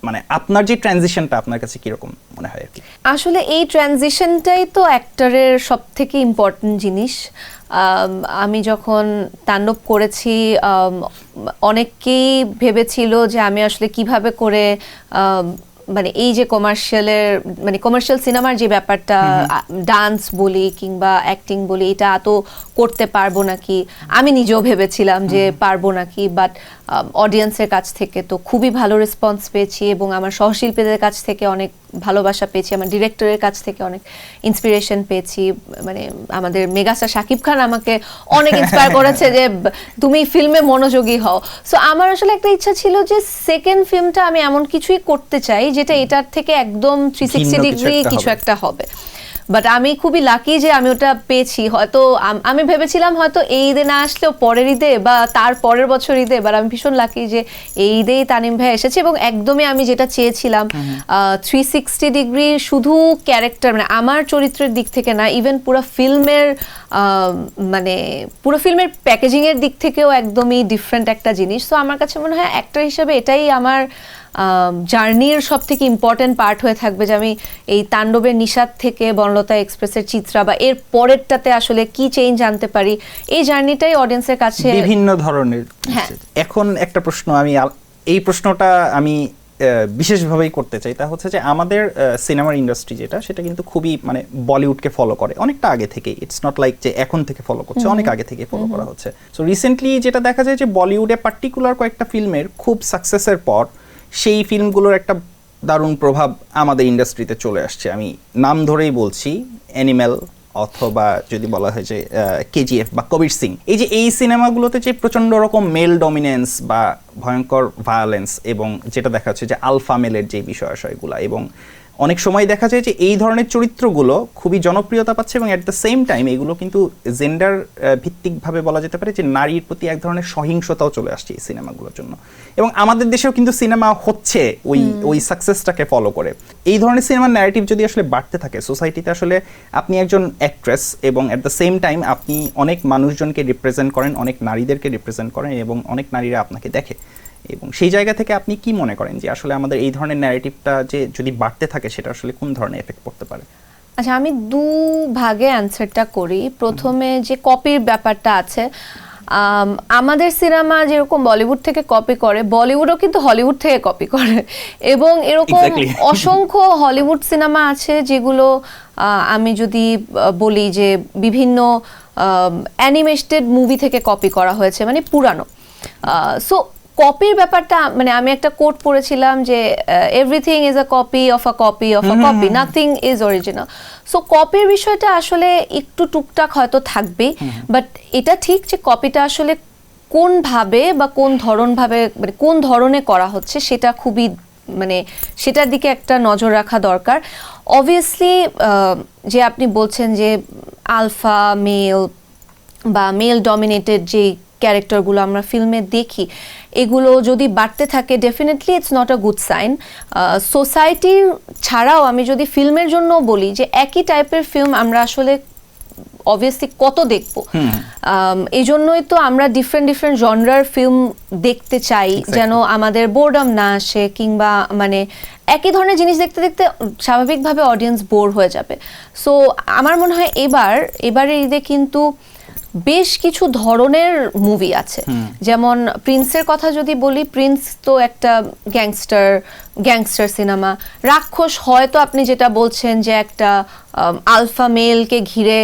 মানে আপনার যে ট্রানজিশনটা আপনার কাছে কিরকম মনে হয় আর কি? আসলে এই ট্রানজিশনটাই তো অ্যাক্টরের সবথেকে ইম্পর্টেন্ট জিনিস। আমি যখন তাণ্ডব করেছি অনেকেই ভেবেছিল যে আমি আসলে কিভাবে করে মানে এই যে কমার্শিয়াল সিনেমার যে ব্যাপারটা, ডান্স বলি কিংবা অ্যাক্টিং বলি, এটা তো করতে পারবো নাকি। আমি নিজেও ভেবেছিলাম যে পারবো নাকি, বাট অডিয়েন্সের কাছ থেকে তো খুবই ভালো রেসপন্স পেয়েছি, এবং আমার সহশিল্পীদের কাছ থেকে অনেক ভালোবাসা পেয়েছি, আমার ডিরেক্টরের কাছ থেকে অনেক ইন্সপিরেশন পেয়েছি। মানে আমাদের মেগাস্টার শাকিব খান আমাকে অনেক ইন্সপায়ার করেছে যে তুমি ফিল্মে মনোযোগী হও। সো আমার আসলে একটা ইচ্ছা ছিল যে সেকেন্ড ফিল্মটা আমি এমন কিছুই করতে চাই যেটা এটার থেকে একদম 360 ডিগ্রি কিছু একটা হবে। বাট আমি খুবই লাকি যে আমি ওটা পেয়েছি। হয়তো আমি ভেবেছিলাম হয়তো এই ঈদে না আসলেও পরের ঈদে বা তার পরের বছর ঈদে, বাট আমি ভীষণ লাকি যে এই ঈদেই তানিম ভাই এসেছে, এবং একদমই আমি যেটা চেয়েছিলাম 360 ডিগ্রি শুধু ক্যারেক্টার মানে আমার চরিত্রের দিক থেকে না, ইভেন পুরো ফিল্মের মানে পুরো ফিল্মের প্যাকেজিং এর দিক থেকেও একদমই ডিফারেন্ট একটা জিনিস। তো আমার কাছে মনে হয় অ্যাক্টর হিসেবে এটাই আমার জার্নির সব থেকে ইম্পর্টেন্ট পার্ট হয়ে থাকবে, যে আমি এই তাণ্ডবের নিশাদ থেকে বনলতা এক্সপ্রেসের চিত্রা বা এর পরেরটাতে আসলে কি চেঞ্জ আনতে পারি, এই জার্নিটাই অডিয়েন্সের কাছে বিভিন্ন ধরনের। এখন একটা প্রশ্ন, আমি এই প্রশ্নটা আমি বিশেষভাবেই করতে চাই, তা হচ্ছে যে আমাদের সিনেমার ইন্ডাস্ট্রি যেটা, সেটা কিন্তু খুবই মানে বলিউডকে ফলো করে অনেকটা আগে থেকেই। ইটস নট লাইক যে এখন থেকে ফলো করছে, অনেক আগে থেকে ফলো করা হচ্ছে। সো রিসেন্টলি যেটা দেখা যায় যে বলিউডে পার্টিকুলার কয়েকটা ফিল্মের খুব সাকসেসের পর সেই ফিল্মগুলোর একটা দারুণ প্রভাব আমাদের ইন্ডাস্ট্রিতে চলে আসছে। আমি নাম ধরেই বলছি, অ্যানিমেল অথবা যদি বলা হয় যে কেজিএফ বা কবির সিং। এই সিনেমাগুলোতে যে প্রচণ্ড রকম মেল ডমিনেন্স বা ভয়ঙ্কর ভায়োলেন্স, এবং যেটা দেখা যাচ্ছে যে আলফা মেলের যে বিষয়গুলো, এবং অনেক সময় দেখা যায় যে এই ধরনের চরিত্রগুলো খুবই জনপ্রিয়তা পাচ্ছে, এবং অ্যাট দ্য সেম টাইম এগুলো কিন্তু জেন্ডার ভিত্তিকভাবে বলা যেতে পারে যে নারীর প্রতি এক ধরনের সহিংসতাও চলে আসছে এই সিনেমাগুলোর জন্য। এবং আমাদের দেশেও কিন্তু সিনেমা হচ্ছে ওই সাকসেসটাকে ফলো করে। এই ধরনের সিনেমার ন্যারেটিভ যদি আসলে বাড়তে থাকে সোসাইটিতে, আসলে আপনি একজন অ্যাক্ট্রেস এবং অ্যাট দ্য সেম টাইম আপনি অনেক মানুষজনকে রিপ্রেজেন্ট করেন, অনেক নারীদেরকে রিপ্রেজেন্ট করেন, এবং অনেক নারীরা আপনাকে দেখে। এবং সেই জায়গা থেকে আপনি কি মনে করেন যে আসলে আমাদের এই ধরনের ন্যারেটিভটা যে যদি বাড়তে থাকে, সেটা আসলে কোন ধরনের এফেক্ট পড়তে পারে? আচ্ছা, আমি দু ভাগে অ্যান্সারটা করি। প্রথমে যে কপির ব্যাপারটা আছে, আমাদের সিনেমা যেরকম বলিউড থেকে কপি করে, বলিউডও কিন্তু হলিউড থেকে কপি করে, এবং এরকম Exactly. অসংখ্য হলিউড সিনেমা আছে যেগুলো আমি যদি বলি যে বিভিন্ন অ্যানিমেটেড মুভি থেকে কপি করা হয়েছে, মানে পুরানো। সো কপির ব্যাপারটা, মানে আমি একটা কোট পড়েছিলাম যে everything is a copy of a copy of a copy, nothing is original. So কপির বিষয়টা আসলে একটু টুকটাক হয়তো থাকবেই, বাট এটা ঠিক যে কপিটা আসলে কোন ভাবে বা কোন ধরনভাবে, মানে কোন ধরনে করা হচ্ছে সেটা খুবই, মানে সেটার দিকে একটা নজর রাখা দরকার। অবভিয়াসলি যে আপনি বলছেন যে আলফা মেল বা মেল ডমিনেটেড যে ক্যারেক্টারগুলো আমরা ফিল্মে দেখি, এগুলো যদি বাড়তে থাকে, definitely it's not a good sign. সোসাইটির ছাড়াও আমি যদি ফিল্মের জন্য বলি যে একই টাইপের ফিল্ম আমরা আসলে অবভিয়াসলি কত দেখব, এই জন্যই তো আমরা ডিফারেন্ট ডিফারেন্ট জনরার ফিল্ম দেখতে চাই, যেন আমাদের বোরডম না আসে, কিংবা মানে একই ধরনের জিনিস দেখতে দেখতে স্বাভাবিকভাবে অডিয়েন্স বোর হয়ে যাবে। সো আমার মনে হয় এবারের ঈদে কিন্তু বেশ কিছু ধরনের মুভি আছে। যেমন প্রিন্সের কথা যদি বলি, প্রিন্স তো একটা গ্যাংস্টার সিনেমা। রাক্ষস হয়তো আপনি যেটা বলছেন যে একটা আলফা মেলকে ঘিরে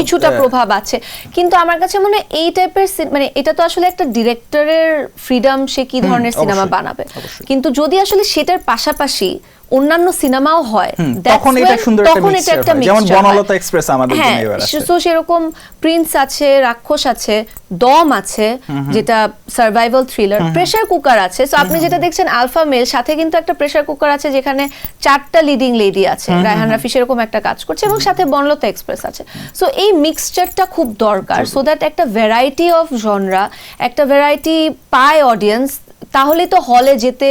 কিছুটা প্রভাব আছে, কিন্তু আমার কাছে মনে হয় এই টাইপের, মানে এটা তো আসলে একটা ডিরেক্টরের ফ্রিডম, সে কি ধরনের সিনেমা বানাবে। কিন্তু যদি আসলে সেটার পাশাপাশি অন্যান্য সিনেমাও হয়, তখন এটা সুন্দর একটা মিক্সচার, যেমন বনলতা এক্সপ্রেস আমাদের জন্য এবার আছে। সো সেরকম প্রিন্স আছে, রাক্ষস আছে, দম আছে যেটা সার্ভাইভাল থ্রিলার, প্রেসার কুকার আছে। সো আপনি যেটা দেখছেন আলফা মেল, সাথে কিন্তু একটা প্রেসার কুকার আছে যেখানে 4টা লিডিং লেডি আছে, রায়হান রাফি সেরকম একটা কাজ করছে, এবং সাথে বনলতা এক্সপ্রেস আছে। সো এই মিক্সচারটা খুব দরকার, সো দ্যাট একটা ভ্যারাইটি অফ জনরা, একটা ভ্যারাইটি পায় অডিয়েন্স। তাহলেই তো হলে যেতে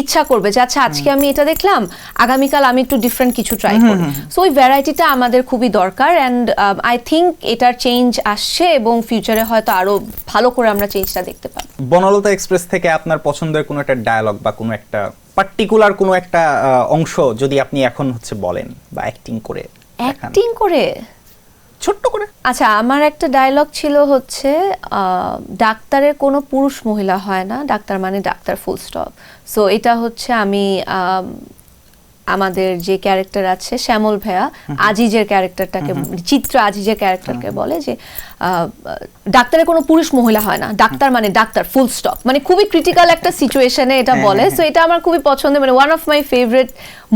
ইচ্ছা করবে যে আচ্ছা আজকে আমি এটা দেখলাম, আগামীকাল আমি একটু ডিফারেন্ট কিছু ট্রাই করি। সো ওই ভ্যারাইটিটা আমাদের খুবই দরকার, অ্যান্ড আই থিঙ্ক এটার চেঞ্জ আসছে, এবং ফিউচারে হয়তো আরো ভালো করে আমরা চেঞ্জটা দেখতে পাবো। বনলতা এক্সপ্রেস থেকে আপনার পছন্দের কোনো একটা ডায়ালগ বা কোনো একটা পার্টিকুলার কোনো একটা অংশ যদি আপনি এখন বলেন, বা অ্যাক্টিং করে ছোট্ট করে। আচ্ছা, আমার একটা ডায়লগ ছিল ডাক্তারের কোনো পুরুষ মহিলা হয় না, ডাক্তার মানে ডাক্তার, ফুল স্টপ। সো এটা আমি আমাদের যে ক্যারেক্টার আছে শ্যামল ভাইয়া, আজিজের ক্যারেক্টারটাকে, চিত্রা আজিজের ক্যারেক্টারকে বলে যে ডাক্তারের কোনো পুরুষ মহিলা হয় না, ডাক্তার মানে ডাক্তার, ফুল স্টপ। মানে খুবই ক্রিটিক্যাল একটা সিচুয়েশনে এটা বলে। সো এটা আমার খুবই পছন্দের, মানে one of my favourite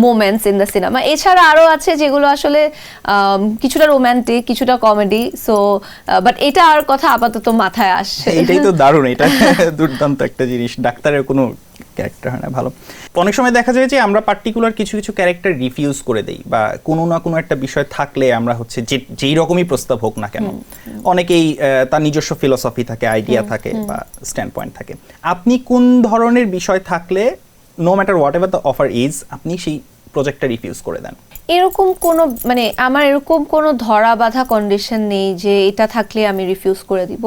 moments in the cinema. এছাড়া আরো আছে যেগুলো আসলে কিছুটা রোমান্টিক, কিছুটা কমেডি। সো বাট এটা আর কথা আপাতত মাথায় আসছে। এটাই তো দারুণ, এটা দুর্দান্ত একটা জিনিস, ডাক্তারের কোনো ক্যারেক্টার হয় না। ভালো, অনেক সময় দেখা যায় যে আমরা পার্টিকুলার কিছু কিছু ক্যারেক্টার রিফিউজ করে দেই, বা কোনো না কোনো একটা বিষয় থাকলে আমরা যেই রকমই প্রস্তাব হোক না কেন, অনেকেই তার নিজস্ব ফিলোসফি থাকে, আইডিয়া থাকে, বা স্ট্যান্ড পয়েন্ট থাকে। আপনি কোন ধরনের বিষয় থাকলে, no matter whatever the offer is, আপনি সেই প্রজেক্টটা রিফিউজ করে দেন? এরকম কোনো, মানে আমার এরকম কোনো ধরা বাঁধা কন্ডিশন নেই যে এটা থাকলে আমি রিফিউজ করে দিব।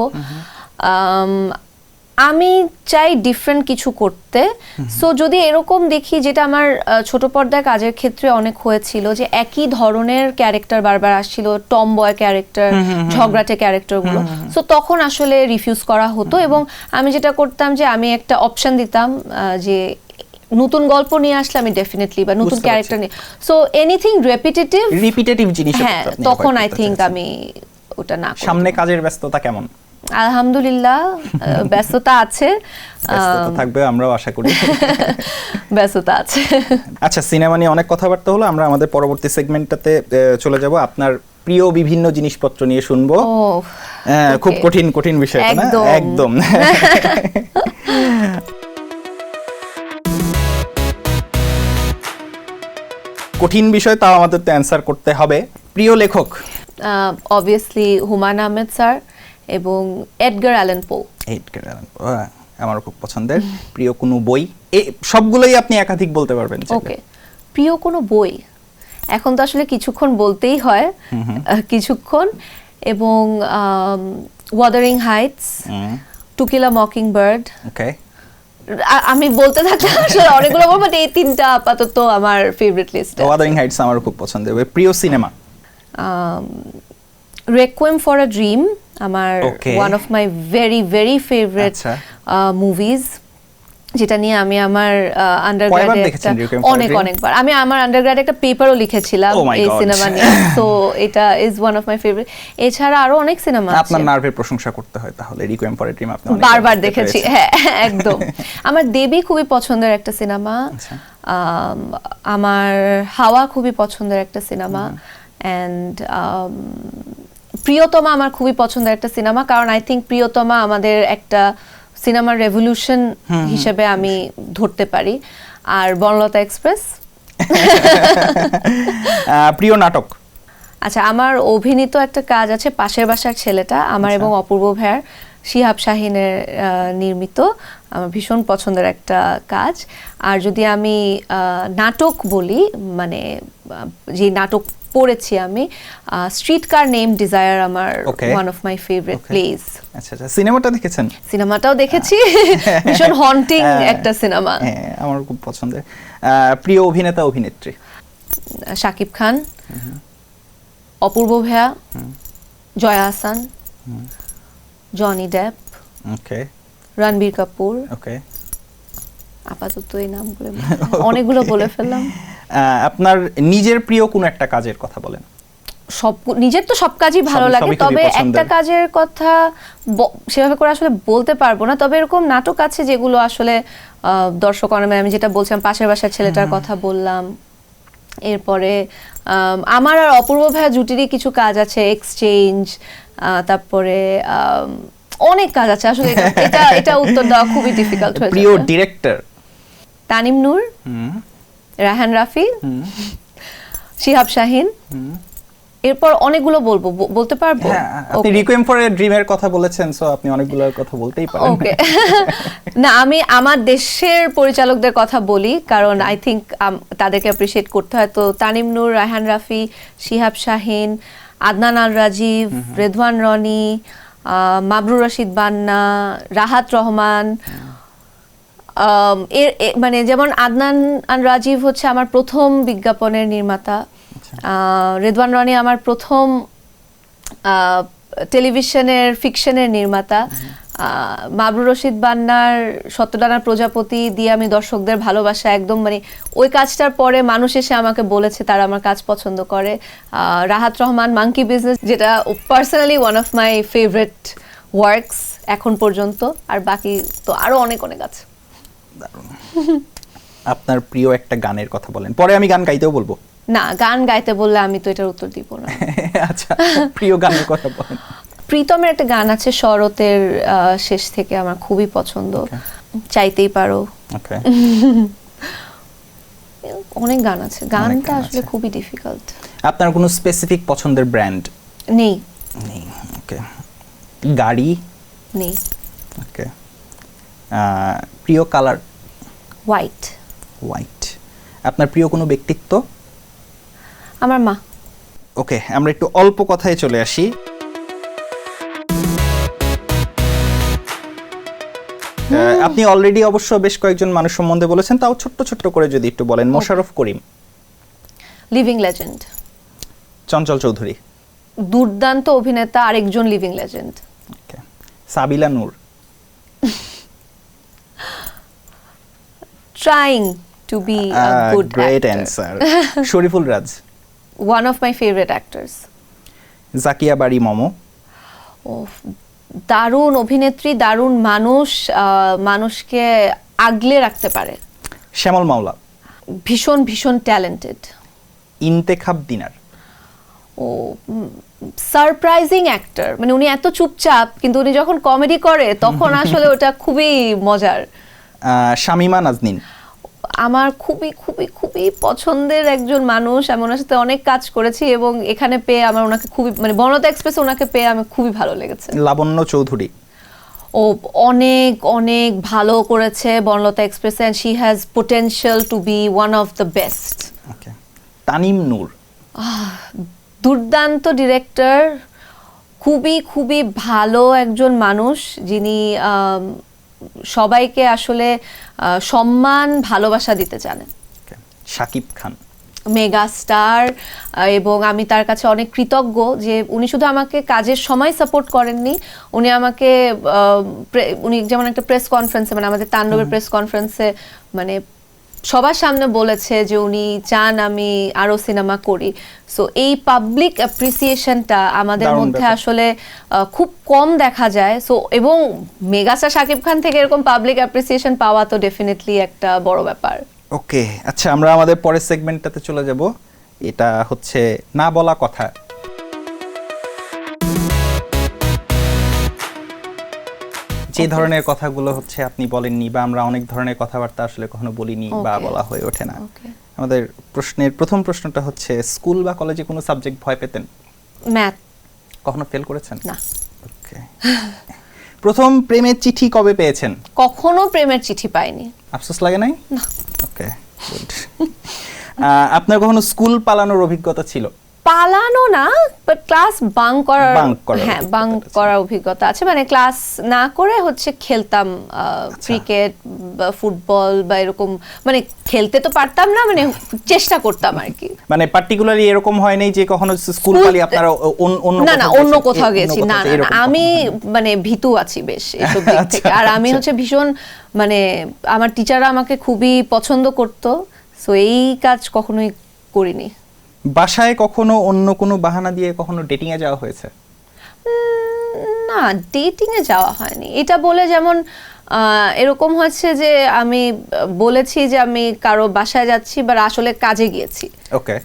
আমি চাই ডিফারেন্ট কিছু করতে। সো যদি এরকম দেখি, যেটা আমার ছোট পর্দায় কাজের ক্ষেত্রে অনেক হয়েছিল, যে একই ধরনের ক্যারেক্টার বারবার আসছিল, টম বয় ক্যারেক্টার, ঝগড়াটে ক্যারেক্টারগুলো, সো তখন আসলে রিফিউজ করা হতো। এবং আমি যেটা করতাম যে আমি একটা অপশন দিতাম যে নতুন গল্প নিয়ে আসলে আমি ডেফিনেটলি, বা নতুন ক্যারেক্টার নিয়ে, সো এনিথিং রিপিটেটিভ জিনিস, হ্যাঁ, তখন আই থিঙ্ক আমি ওটা না। সামনে কাজের ব্যস্ততা কেমন? আলহামদুলিল্লাহ, ব্যস্ততা আছে, থাকবে, আমরাও আশা করি ব্যস্ততা আছে। আচ্ছা, সিনেমা নিয়ে অনেক কথাবার্তা হলো, আমরা আমাদের পরবর্তী সেগমেন্টটাতে চলে যাব। আপনার প্রিয় বিভিন্ন জিনিসপত্র নিয়ে শুনবো। খুব কঠিন বিষয় না, একদম। কঠিন বিষয়, তাও আমাদের তো অ্যান্সার করতে হবে। প্রিয় লেখক? অবভিয়াসলি হুমায়ুন আহমেদ স্যার এবং এডগার অ্যালান পো। আমারও খুব পছন্দের। প্রিয় কোনো বই? সবগুলোই আপনি একাধিক বলতে পারবেন। ওকে, প্রিয় কোনো বই এখন তো আসলে কিছুক্ষণ বলতেই হয়, কিছুক্ষণ, এবং Wuthering Heights, to kill a mockingbird, আমি বলতে থাকলে আসলে অনেকগুলো বলবো, বাট এই তিনটা আপাতত আমার ফেভারিট লিস্ট। ওয়াদারিং হাইটস আমার খুব পছন্দের। প্রিয় সিনেমা? রেকুয়েম ফর আ ড্রিম আমার one of my very very favourite movies, যেটা নিয়ে আমি আমার আন্ডারগ্র্যাডে অনেকবার আমি আমার আন্ডারগ্র্যাডে একটা পেপারও লিখেছিলাম এই সিনেমা নিয়ে। তো এটা is one of my favourite. এছাড়া আরো অনেক সিনেমা আছে। আপনার নার্ভের প্রশংসা করতে হয় তাহলে, রিকোয়েম ফর আ ড্রিম আপনি বারবার দেখেছি। হ্যাঁ, একদম। আমার দেবী খুবই পছন্দের একটা সিনেমা, আমার হাওয়া খুবই পছন্দের একটা সিনেমা, অ্যান্ড প্রিয়তমা আমার খুবই পছন্দের একটা সিনেমা, কারণ আই থিঙ্ক প্রিয়তমা আমাদের একটা সিনেমার রেভলিউশন হিসেবে আমি ধরতে পারি। আর বনলতা এক্সপ্রেস। প্রিয় নাটক? আচ্ছা, আমার অভিনীত একটা কাজ আছে পাশের বাসার ছেলেটা, আমার এবং অপূর্ব ভাইয়ার, শিহাব শাহিনের নির্মিত, আমার ভীষণ পছন্দের একটা কাজ। আর যদি আমি নাটক বলি, মানে যে নাটক পড়েছি আমি, স্ট্রিট কার নেম ডিজায়ার আমার one of my favourite place. আচ্ছা আচ্ছা, সিনেমাটা দেখেছেন? সিনেমাটাও দেখেছি, ভীষণ হন্টিং একটা সিনেমা। হ্যাঁ, আমার খুব পছন্দের। প্রিয় অভিনেতা অভিনেত্রী? শাকিব খান, অপূর্ব ভাইয়া, জয়া আহসান, জনি ডেপ, ওকে, রণবীর কাপুর। ওকে, আপাতত এই নামগুলো অনেকগুলো বলে ফেললাম। আপনার নিজের প্রিয় কোন একটা কাজের কথা বলেন। সব নিজের তো সব কাজই ভালো লাগে, তবে একটা কাজের কথা সেভাবে করে আসলে বলতে পারবো না। তবে এরকম নাটক আছে যেগুলো আসলে দর্শক অনামে, আমি যেটা বলছিলাম পাশের বাসার ছেলেটার কথা বললাম, এরপরে আমার আর অপূর্ব ভাইয়া জুটিরই কিছু কাজ আছে, এক্সচেঞ্জ, তারপরে অনেক কাজ আছে। আসলে এটা উত্তর দেওয়া খুবই ডিফিকাল্ট হয়ে যায়। প্রিয় ডিরেক্টর? তানিম নূর, রায়হান রাফি, শিহাব শাহিন, এরপর অনেকগুলো বলতে পারবো। আপনি রিকোয়েম ফর আ ড্রিমের কথা বলেছেন, সো আপনি অনেকগুলোর কথা বলতেই পারেন। ওকে, না আমি আমার দেশের পরিচালকদের কথা বলি, কারণ আই থিংক তাদেরকে অ্যাপ্রিশিয়েট করতে হয়। তো তানিম নূর, রায়হান রাফি, শিহাব শাহিন, আদনান আল রাজীব, রেদওয়ান রনি, মাবরুর রশিদ বান্না, রাহাত রহমান। মানে যেমন আদনান আল রাজীব হচ্ছে আমার প্রথম বিজ্ঞাপনের নির্মাতা, রেদওয়ান রনি আমার প্রথম টেলিভিশনের ফিকশনের নির্মাতা, মাবরুর রশিদ বান্নার সত্যডানার প্রজাপতি দিয়ে আমি দর্শকদের ভালোবাসা একদম, মানে ওই কাজটার পরে মানুষ এসে আমাকে বলেছে তারা আমার কাজ পছন্দ করে। রাহাত রহমান, মাঙ্কি বিজনেস, যেটা personally one of my favourite works এখন পর্যন্ত। আর বাকি তো আরো অনেক অনেক আছে। আপনার প্রিয় একটা গানের কথা বলেন, পরে আমি গান গাইতেও বলবো। না, গান গাইতে বললে আমি তো এটার উত্তর দিব না। আচ্ছা, প্রিয় গানের কথা বলেন। প্রীতমের একটা গান আছে শরতের শেষ থেকে, আমার খুবই পছন্দ, চাইতেই পারো। ওকে, অনেক গান আছে, গানটা আসলে খুবই ডিফিকাল্ট। আপনার কোনো স্পেসিফিক পছন্দের ব্র্যান্ড? নেই। নেই, ওকে। গাড়ি? নেই। ওকে। প্রিয় কালার? হোয়াইট। হোয়াইট। আপনার প্রিয় কোনো ব্যক্তিত্ব? আমার মা। ওকে, আমরা একটু অল্প কথায় চলে আসি। আপনি অলরেডি অবশ্য বেশ কয়েকজন মানুষ সম্বন্ধে বলেছেন, তাও ছোট্ট ছোট্ট করে যদি একটু বলেন। মোশাররফ করিম? Living legend. চঞ্চল চৌধুরী? দুর্দান্ত অভিনেতা, আরেকজন living legend. Okay. Sabila Noor? trying to be a good great actor. answer. Shariful Raj? One of my favorite actors. Zakia Bari Momo? দারুণ অভিনেত্রী, দারুণ মানুষ, মানুষকে আগলে রাখতে পারে। শ্যামল মাওলা? ভীষণ ভীষণ ট্যালেন্টেড। ইন্তেখাব দিনার? ও সারপ্রাইজিং অ্যাক্টর, মানে উনি এত চুপচাপ কিন্তু উনি যখন কমেডি করে তখন আসলে ওটা খুবই মজার। শামিমা নাজনীন? আমার খুবই খুবই খুবই পছন্দের একজন মানুষ, আমি ওনার সাথে অনেক কাজ করেছি এবং এখানে পেয়ে আমার ওনাকে খুবই, মানে বনলতা এক্সপ্রেসে ওনাকে পেয়ে আমি খুবই ভালো লেগেছে। লাবণ্য চৌধুরী? ও অনেক অনেক ভালো করেছে বনলতা এক্সপ্রেসে, and she has potential to be one of the best. Okay. Tanim Noor? দুর্দান্ত ডিরেক্টর, খুবই খুবই ভালো একজন মানুষ, যিনি সবাইকে আসলে সম্মান ভালোবাসা দিতে জানেন। শাকিব খান মেগা স্টার, এবং আমি তার কাছে অনেক কৃতজ্ঞ যে উনি শুধু আমাকে কাজের সময় সাপোর্ট করেননি, উনি আমাকে উনি যেমন একটা প্রেস কনফারেন্সে, মানে আমাদের তাণ্ডবের প্রেস কনফারেন্সে মানে সবার সামনে বলেছে যে উনি চান আমি আরো সিনেমা করি। সো এই পাবলিক অ্যাপ্রিসিয়েশনটা আমাদের দারুণ মধ্যে ব্যাপার। আসলে খুব কম দেখা যায়। সো এবং মেগাস্টার শাকিব খান থেকে এরকম পাবলিক অ্যাপ্রিসিয়েশন পাওয়া তো ডেফিনেটলি একটা বড় ব্যাপার। ওকে, আচ্ছা আমরা আমাদের পরের সেগমেন্টটাতে চলে যাব। এটা হচ্ছে না বলা কথা। যে ধরনের কথাগুলো হচ্ছে আপনি বলেননি বা আমরা অনেক ধরনের কথাবার্তা আসলে কখনো বলিনি বা বলা হয়ে ওঠে না। আমাদের প্রশ্নের প্রথম প্রশ্নটা হচ্ছে, স্কুল বা কলেজে কোনো সাবজেক্ট ভয় পেতেন? ম্যাথ। কখনো ফেল করেছেন? না। ওকে। প্রথম প্রেমের চিঠি কবে পেয়েছেন? কখনো প্রেমের চিঠি পাইনি। আফসোস লাগে নাই? না। ওকে, গুড। আপনার কখনো স্কুল পালানোর অভিজ্ঞতা ছিল? পালানো না, বাট ক্লাস বাঙ্ক করার, হ্যাঁ বাঙ্ক করার অভিজ্ঞতা আছে। মানে ক্লাস না করে হচ্ছে খেলতাম ক্রিকেট বা ফুটবল বা এরকম, মানে খেলতে তো পারতাম না, মানে চেষ্টা করতাম আর কি। মানে পার্টিকুলারলি এরকম হয় নাই যে কখনো স্কুল পালি আপনারা অন্য না না অন্য কোথাও গেছি, না না আমি মানে ভীতু আছি বেশ এসব দিক থেকে। আর আমি হচ্ছে ভীষণ, মানে আমার টিচাররা আমাকে খুবই পছন্দ করতো, সো এই কাজ কখনোই করিনি। বাসায় কখনো অন্য কোনো বাহানা দিয়ে কখনো ডেটিং এ যাওয়া হয়েছে? না, ডেটিং এ যাওয়া হয়নি। এটা বলে যেমন এরকম হচ্ছে যে আমি বলেছি যে আমি কারো বাসায় যাচ্ছি, বা আসলে কাজে গিয়েছি। ওকে।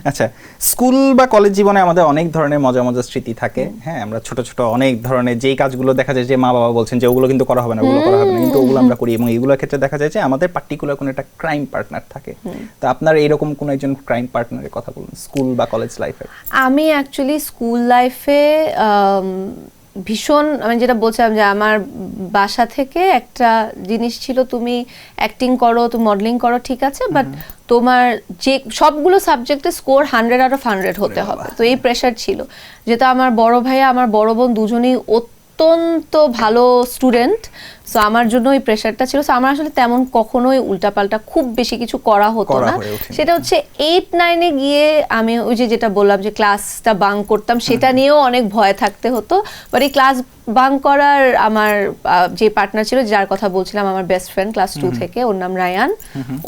আচ্ছা, স্কুল বা কলেজ জীবনে আমাদের অনেক ধরনের মজার মজার স্মৃতি থাকে। হ্যাঁ, আমরা ছোট ছোট অনেক ধরনের যেই কাজগুলো দেখা যায় যে মা বাবা বলছেন যে ওগুলো কিন্তু করা হবে না, ওগুলো করা হবে না, কিন্তু ওগুলো আমরা করি। এবং এইগুলোর ক্ষেত্রে দেখা যায় যে আমাদের পার্টিকুলার কোনো একটা ক্রাইম পার্টনার থাকে। তো আপনার এইরকম কোনো একজন ক্রাইম পার্টনারের কথা বলুন স্কুল বা কলেজ লাইফে। আমি অ্যাকচুয়ালি স্কুল লাইফে ভীষণ, আমি যেটা বলছিলাম যে আমার বাসা থেকে একটা জিনিস ছিল, তুমি অ্যাক্টিং করো, তুমি মডেলিং করো, ঠিক আছে, বাট তোমার যে সবগুলো সাবজেক্টে স্কোর 100 আউট অফ 100 হতে হবে। তো এই প্রেশার ছিল, যেটা আমার বড় ভাইয়া আমার বড় বোন দুজনেই অত্যন্ত ভালো স্টুডেন্ট। সো আমার জন্য ওই প্রেশারটা ছিল। সো আমার আসলে তেমন কখনোই উল্টাপাল্টা খুব বেশি কিছু করা হতো না। সেটা হচ্ছে 8-9 গিয়ে আমি ওই যে যেটা বললাম যে ক্লাসটা বাঙ্ক করতাম, সেটা নিয়েও অনেক ভয় থাকতে হতো। বাট এই ক্লাস বাঙ্ক করার আমার যে পার্টনার ছিল, যার কথা বলছিলাম, আমার বেস্ট ফ্রেন্ড ক্লাস 2 থেকে, ওর নাম রায়ান,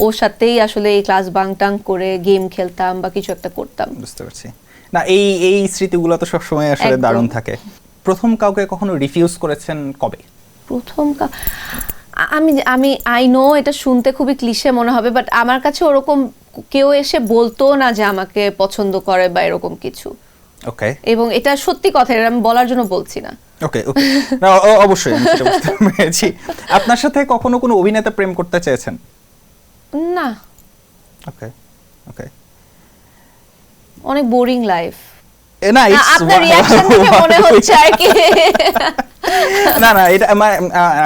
ওর সাথেই আসলে এই ক্লাস বাঙ্ক টাঙ্ক করে গেম খেলতাম বা কিছু একটা করতাম। বুঝতে পারছি। না, এই স্মৃতিগুলো তো সবসময় আসলে দারুণ থাকে। প্রথম কাউকে কখনো রিফিউজ করেছেন কবে? প্রথম আমি আই নো এটা শুনতে খুবই ক্লিশে মনে হবে, বাট আমার কাছে ওরকম কেউ এসে বলতো না যে আমাকে পছন্দ করে বা এরকম কিছু। ওকে। এবং এটা সত্যি কথা, এটা আমি বলার জন্য বলছি না। ওকে ওকে, অবশ্যই আমি সেটা বুঝতে পেরেছি। আপনার সাথে কখনো কোনো অভিনেতা প্রেম করতে চেয়েছেন? না। ওকে ওকে। অনেক বোরিং লাইফ। না, আপনার রিঅ্যাকশন দেখে মনে হচ্ছে আর কি। না না, এটা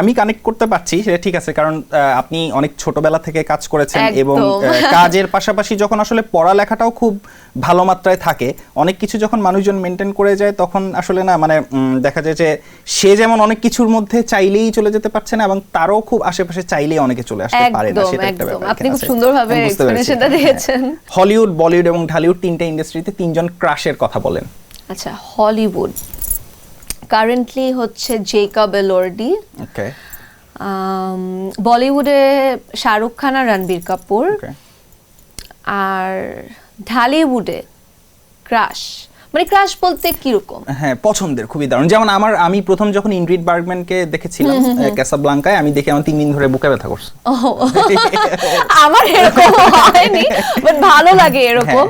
আমি কানেক্ট করতে পারছি, সেটা ঠিক আছে। কারণ আপনি অনেক ছোটবেলা থেকে কাজ করেছেন এবং কাজের পাশাপাশি যখন আসলে পড়ালেখাটাও খুব ভালো মাত্রায় থাকে, অনেক কিছু যখন মানুষজন মেনটেন করে যায়, তখন আসলে না মানে দেখা যায় যে সে যেমন অনেক কিছুর মধ্যে চাইলেই চলে যেতে পারছে না, এবং তারও খুব আশেপাশে চাইলেই অনেকে চলে আসতে পারে না। সেটা একটা ব্যাপার। আপনি খুব সুন্দরভাবে এক্সপ্লেনেশনটা দিয়েছেন। হলিউড, বলিউড এবং ঢালিউড তিনটা ইন্ডাস্ট্রিতে তিনজন ক্রাশের কথা বলেন। আচ্ছা, হলিউড কারেন্টলি হচ্ছে জেকব এলওর্ডি। ওকে। বলিউডে শাহরুখ খান আর রণবীর কাপুর। আর ঢালিউডে ক্রাশ, মানে ক্রাশ বলতে কিরকম? হ্যাঁ, পছন্দের, খুবই দারুণ। যেমন আমি প্রথম যখন ইনগ্রিড বার্গম্যানকে দেখেছিলাম ক্যাসাব্লাঙ্কায়, আমি দেখে আমার 3 দিন ধরে বুকে ব্যথা করছে। আমার এরকম হয়নি, বাট ভালো লাগে এরকম।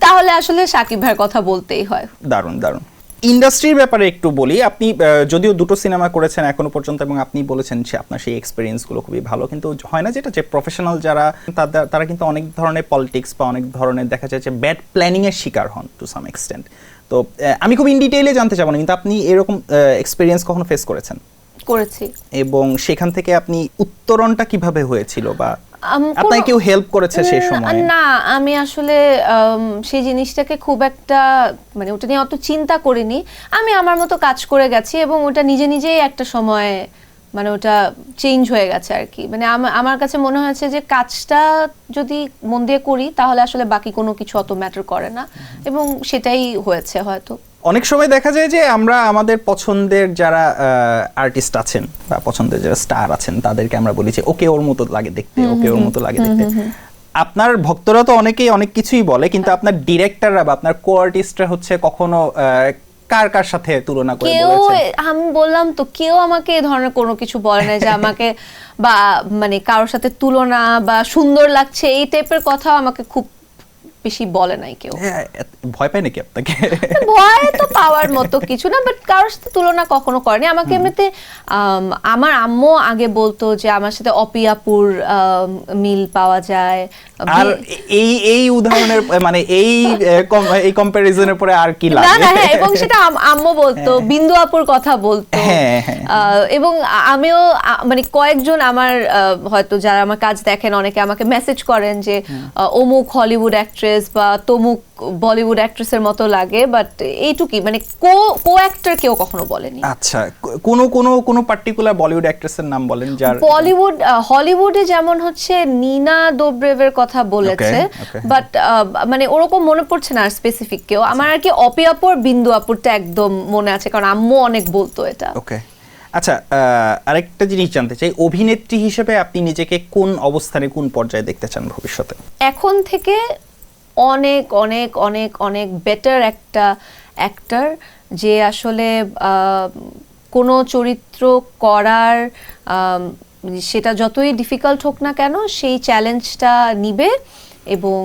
তাহলে আসলে শাকিব ভাইয়ের কথা বলতেই হয়। দারুণ দারুণ। ইন্ডাস্ট্রির ব্যাপারে একটু বলি। আপনি যদিও 2টো সিনেমা করেছেন এখনো পর্যন্ত, এবং আপনি বলেছেন যে আপনার সেই এক্সপিরিয়েন্সগুলো খুবই ভালো, কিন্তু হয় না যেটা যে প্রফেশনাল যারা তারা কিন্তু অনেক ধরনের পলিটিক্স বা অনেক ধরনের দেখা যায় যে ব্যাড প্ল্যানিং এর শিকার হন টু সাম এক্সটেন্ট। তো আমি খুব ইন ডিটেইলে জানতে চাবো না, কিন্তু আপনি এরকম এক্সপিরিয়েন্স কখনো ফেস করেছেন? করেছি। এবং সেখান থেকে আপনি উত্তরণটা কিভাবে হয়েছিল, বা আপনাকে কেউ হেল্প করেছে সেই সময়? না, আমি আসলে সেই জিনিসটাকে খুব একটা, মানে ওটা নিয়ে অত চিন্তা করিনি। আমি আমার মতো কাজ করে গেছি এবং ওটা নিজে নিজেই একটা সময় মানে ওটা চেঞ্জ হয়ে গেছে আর কি। মানে আমার কাছে মনে হয়েছে যে কাজটা যদি মন দিয়ে করি তাহলে আসলে বাকি কোনো কিছু অত ম্যাটার করে না, এবং সেটাই হয়েছে হয়তো। অনেক সময় দেখা যায় যে আমরা আমাদের পছন্দের যারা আর্টিস্ট আছেন বা পছন্দের যারা স্টার আছেন তাদেরকে আমরা বলি যে ওকে ওর মতো লাগে দেখতে, ওকে ওর মতো লাগে দেখতে। আপনার ভক্তরা তো অনেকেই অনেক কিছুই বলে, কিন্তু আপনার ডিরেক্টররা বা আপনার কো আর্টিস্টরা হচ্ছে কখনো কার কার সাথে তুলনা করে বলেছেন? আমি বললাম তো, কেউ আমাকে এই ধরনের কোনো কিছু বলে না যে আমাকে বা মানে কারোর সাথে তুলনা বা সুন্দর লাগছে এই টাইপের কথা আমাকে খুব বেশি বলে নাই কেউ। ভয় পায় নাকি আপনাকে? ভয় তো পাওয়ার মতো কিছু না, বাট কারোর সাথে তুলনা কখনো করেনি আমাকে। এমনিতে আমার আম্মু আগে বলতো যে আমার সাথে অপিয়াপুর মিল পাওয়া যায়। আর এই উদাহরণের মানে এই কম্পারিজনের পরে আর কি লাগে? না হ্যাঁ, এবং সেটা আম্মু বলতো, বিন্দু আপুর কথা বলতো। এবং আমিও মানে কয়েকজন আমার হয়তো যারা আমার কাজ দেখেন অনেকে আমাকে মেসেজ করেন যে অমুক হলিউড অ্যাক্ট্রেস বা তমুক বলিউড অ্যাক্ট্রেসের মতো লাগে, বাট এইটুকুই, মানে কো অ্যাক্টর কেউ কখনো বলেনি। আচ্ছা, কোন পার্টিকুলার বলিউড অ্যাক্ট্রেসের নাম বলেন যার? বলিউড হলিউডে যেমন হচ্ছে নীনা দোব্রেভের কথা বলেছে, বাট মানে ওরকম মনে পড়ছে না স্পেসিফিক কেউ। আমার আর কি অপিয়াপুর বিন্দু আপুরটা একদম মনে আছে, কারণ আম্মু অনেক বলতো এটা। ওকে, আচ্ছা, আরেকটা জিনিস জানতে চাই, অভিনেত্রী হিসেবে আপনি নিজেকে কোন অবস্থানে কোন পর্যায়ে দেখতে চান ভবিষ্যতে? এখন থেকে অনেক অনেক অনেক অনেক বেটার একটা অ্যাক্টর, যে আসলে কোনো চরিত্র করার সেটা যতই ডিফিকাল্ট হোক না কেন সেই চ্যালেঞ্জটা নিবে, এবং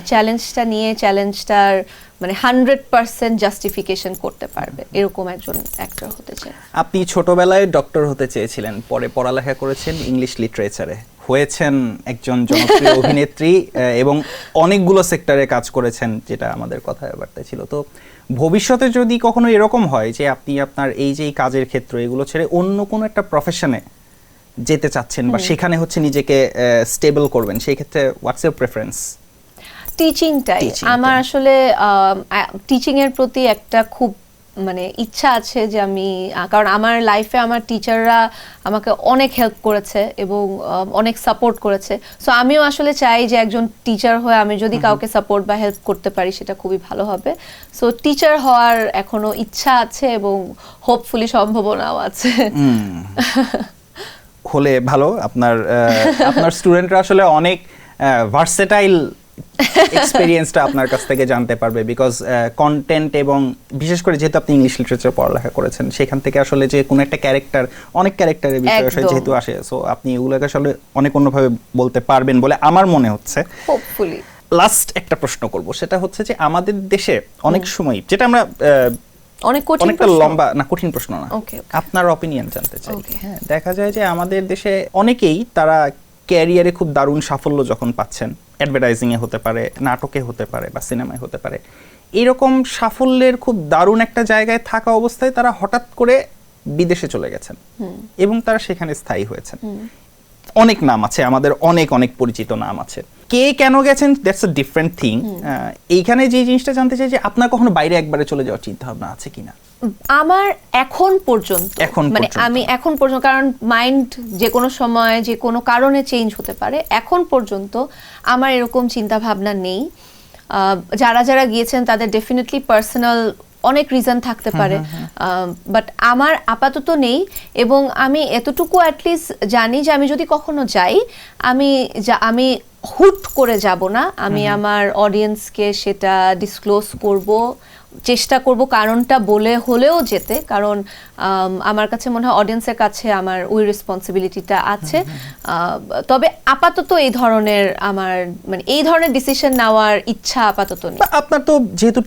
চ্যালেঞ্জটা নিয়ে চ্যালেঞ্জটার মানে 100% জাস্টিফিকেশন করতে পারবে, এরকম একজন অ্যাক্টর হতে চায়। আপনি ছোটবেলায় ডক্টর হতে চেয়েছিলেন, পরে পড়ালেখা করেছেন ইংলিশ লিটারেচারে, হয়েছেন একজন জনপ্রিয় অভিনেত্রী এবং অনেকগুলো সেক্টরে কাজ করেছেন, যেটা আমাদের কথাবার্তায় ছিল। তো ভবিষ্যতে যদি কখনো এরকম হয় যে আপনি আপনার এই যে কাজের ক্ষেত্র এগুলো ছেড়ে অন্য কোনো একটা প্রফেশনে যেতে চাচ্ছেন বা সেখানে হচ্ছে নিজেকে স্টেবল করবেন, সেই ক্ষেত্রে হোয়াটস ইউর প্রেফারেন্স? টিচিংটাই আমার আসলে, টিচিং এর প্রতি একটা খুব মানে ইচ্ছা আছে যে আমি, কারণ আমার লাইফে আমার টিচাররা আমাকে অনেক হেল্প করেছে এবং অনেক সাপোর্ট করেছে। সো আমিও আসলে চাই যে একজন টিচার হয়ে আমি যদি কাউকে সাপোর্ট বা হেল্প করতে পারি সেটা খুবই ভালো হবে। সো টিচার হওয়ার এখনো ইচ্ছা আছে এবং হোপফুলি সম্ভাবনাও আছে। হলে ভালো। আপনার স্টুডেন্টরা আসলে অনেক ভার্সেটাইল এক্সপেরিয়েন্সটা আপনার কাছ থেকে জানতে পারবে, বিকজ কন্টেন্ট এবং বিশেষ করে যেহেতু আপনি ইংলিশ লিটারেচার পড়ালেখা করেছেন সেখান থেকে আসলে যে কোনো একটা ক্যারেক্টার, অনেক ক্যারেক্টারের বিষয় যেহেতু আসে, সো আপনি এগুলোকে আসলে অনেক অন্যভাবে বলতে পারবেন বলে আমার মনে হচ্ছে। হোপফুলি। লাস্ট একটা প্রশ্ন করব, সেটা হচ্ছে যে আমাদের দেশে অনেক সময়, যেটা আমরা অনেকটা লম্বা না, কঠিন প্রশ্ন না, আপনার অপিনিয়ন জানতে চাই। হ্যাঁ, দেখা যায় যে আমাদের দেশে অনেকেই তারা ক্যারিয়ারে খুব দারুণ সাফল্য যখন পাচ্ছেন, অ্যাডভার্টাইজিংয়ে হতে পারে, নাটকে হতে পারে বা সিনেমায় হতে পারে, এরকম সাফল্যের খুব দারুণ একটা জায়গায় থাকা অবস্থায় তারা হঠাৎ করে বিদেশে চলে গেছেন এবং তারা সেখানে স্থায়ী হয়েছেন। অনেক নাম আছে আমাদের, অনেক অনেক পরিচিত নাম আছে। কে কেন গেছেন দ্যাটস আ ডিফারেন্ট থিং। এইখানে যে জিনিসটা জানতে চাই যে আপনার কখনো বাইরে একবারে চলে যাওয়ার চিন্তা ভাবনা আছে কিনা? আমার এখন পর্যন্ত মানে আমি এখন পর্যন্ত, কারণ মাইন্ড যে কোনো সময় যে কোনো কারণে চেঞ্জ হতে পারে, এখন পর্যন্ত আমার এরকম চিন্তা ভাবনা নেই। যারা যারা গিয়েছেন তাদের ডেফিনেটলি পার্সোনাল অনেক রিজন থাকতে পারে, বাট আমার আপাতত নেই। এবং আমি এতটুকু অ্যাটলিস্ট জানি যে আমি যদি কখনো যাই, আমি হুট করে যাব না, আমি আমার অডিয়েন্সকে সেটা ডিসক্লোজ করব, চেষ্টা করব কারণটা বলে হলেও যেতে, কারণ আমার কাছে মনে হয় অডিয়েন্সের কাছে আমার ওই রেসপন্সিবিলিটিটা আছে। তবে আপাতত এই ধরনের আমার মানে এই ধরনের ডিসিশন নেওয়ার ইচ্ছা আপাতত নেই। আপনার তো যেহেতু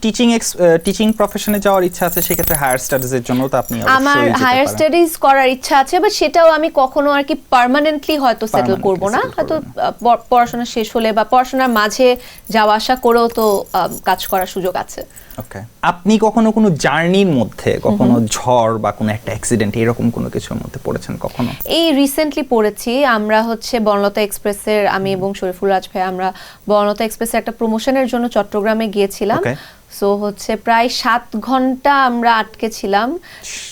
টিচিং প্রফেশনে যাওয়ার ইচ্ছা আছে, সেক্ষেত্রে হায়ার স্টাডিজের জন্য তো আপনি আমার হায়ার স্টাডিজ করার ইচ্ছা আছে, বাট সেটাও আমি কখনো আর কি পার্মানেন্টলি হয়তো সেটেল করব না, হয়তো পড়াশোনা শেষ হলে বা পড়াশোনার মাঝে যাওয়া আসা করেও তো কাজ করার সুযোগ আছে। ওকে, আপনি কখনো কোনো জার্নির মধ্যে কখনো ঝড় বা কোনো একটা অ্যাক্সিডেন্ট এরকম কোনো কিছুর মধ্যে পড়েছেন কখনো? এই রিসেন্টলি পড়েছি। আমরা হচ্ছে বনলতা এক্সপ্রেসের, আমি এবং শরীফুল রাজ ভাই, আমরা বনলতা এক্সপ্রেসের একটা প্রমোশনের জন্য চট্টগ্রামে গিয়েছিলাম। সো হচ্ছে প্রায় 7 ঘন্টা আমরা আটকে ছিলাম,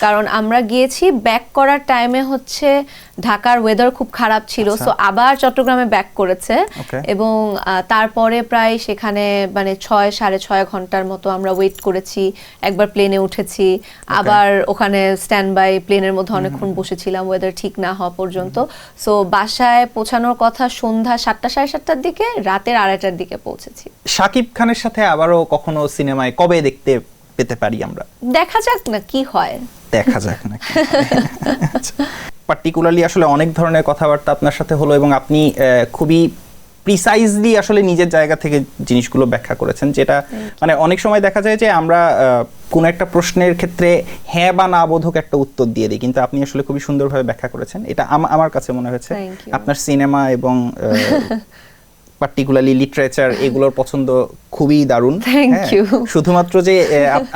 কারণ আমরা গিয়েছি ব্যাক করার টাইমে হচ্ছে ঢাকার ওয়েদার খুব খারাপ ছিল, সো আবার চট্টগ্রামে ব্যাক করেছে এবং তারপরে প্রায় সেখানে মানে 6-6.5 ঘন্টার মতো আমরা ওয়েট করেছি, একবার প্লেনে উঠেছি, আবার ওখানে স্ট্যান্ড বাই প্লেনের মধ্যে অনেকক্ষণ বসেছিলাম ওয়েদার ঠিক না হওয়া পর্যন্ত। সো বাসায় পৌঁছানোর কথা সন্ধ্যা 7টা 7:30টার দিকে, রাতের 2:30টার দিকে পৌঁছেছি। শাকিব খানের সাথে আবারও কখনো সিনেমায় কবে দেখতে পেতে পারি আমরা? দেখা যাক না কি হয়, দেখা যাক না। পার্টিকুলারলি আসলে অনেক ধরনের কথাবার্তা আপনার সাথে হলো এবং আপনি খুবই প্রিসাইজলি আসলে নিজের জায়গা থেকে জিনিসগুলো ব্যাখ্যা করেছেন, যেটা মানে অনেক সময় দেখা যায় যে আমরা কোন একটা প্রশ্নের ক্ষেত্রে হ্যাঁ বা না বোধক একটা উত্তর দিয়ে দিই, কিন্তু আপনি আসলে খুবই সুন্দরভাবে ব্যাখ্যা করেছেন। এটা আমার কাছে মনে হয়েছে আপনার সিনেমা এবং পার্টিকুলারলি লিটারেচার এগুলোর পছন্দ খুবই দারুণ। শুধুমাত্র যে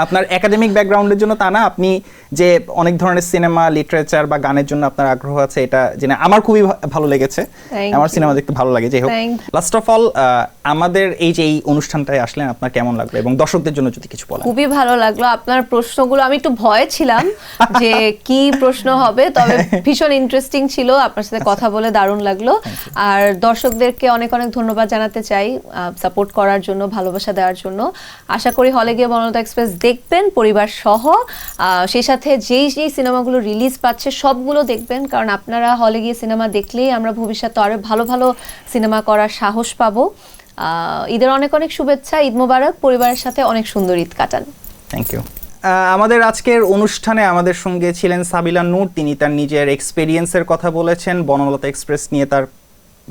আপনার একাডেমিক ব্যাকগ্রাউন্ডের জন্য তা না, আপনি যে অনেক ধরনের সিনেমা, লিটারেচার বা গানের জন্য আপনার আগ্রহ আছে, এটা জেনে আমার খুবই ভালো লেগেছে। আমার সিনেমা দেখতে ভালো লাগে। যাই হোক, লাস্ট অফ অল আমাদের এই যে এই অনুষ্ঠানটায় আসলেন আপনার কেমন লাগলো এবং দর্শকদের জন্য যদি কিছু বলেন। খুবই ভালো লাগলো আপনার প্রশ্নগুলো, আমি একটু ভয়ে ছিলাম যে কি প্রশ্ন হবে, তবে ভীষণ ইন্টারেস্টিং ছিল। আপনার সাথে কথা বলে দারুণ লাগলো। আর দর্শকদেরকে অনেক অনেক ধন্যবাদ জানাতে চাই সাপোর্ট করার জন্য, ভালোবাসা দেওয়ার জন্য। আশা করি হলে গিয়ে বনলতা এক্সপ্রেস দেখবেন পরিবার সহ, সেই সাথে যেই যেই সিনেমাগুলো রিলিজ পাচ্ছে সবগুলো দেখবেন, কারণ আপনারা হলে গিয়ে সিনেমা দেখলেই আমরা ভবিষ্যতে আরো ভালো ভালো সিনেমা করার সাহস পাবো। ঈদের অনেক অনেক শুভেচ্ছা, ঈদ মোবারক, পরিবারের সাথে অনেক সুন্দর ঈদ কাটান। Thank you. আমাদের আজকের অনুষ্ঠানে আমাদের সঙ্গে ছিলেন সাবিলা নূর। তিনি তার নিজের এক্সপেরিয়েন্সের কথা বলেছেন, বনলতা এক্সপ্রেস নিয়ে তার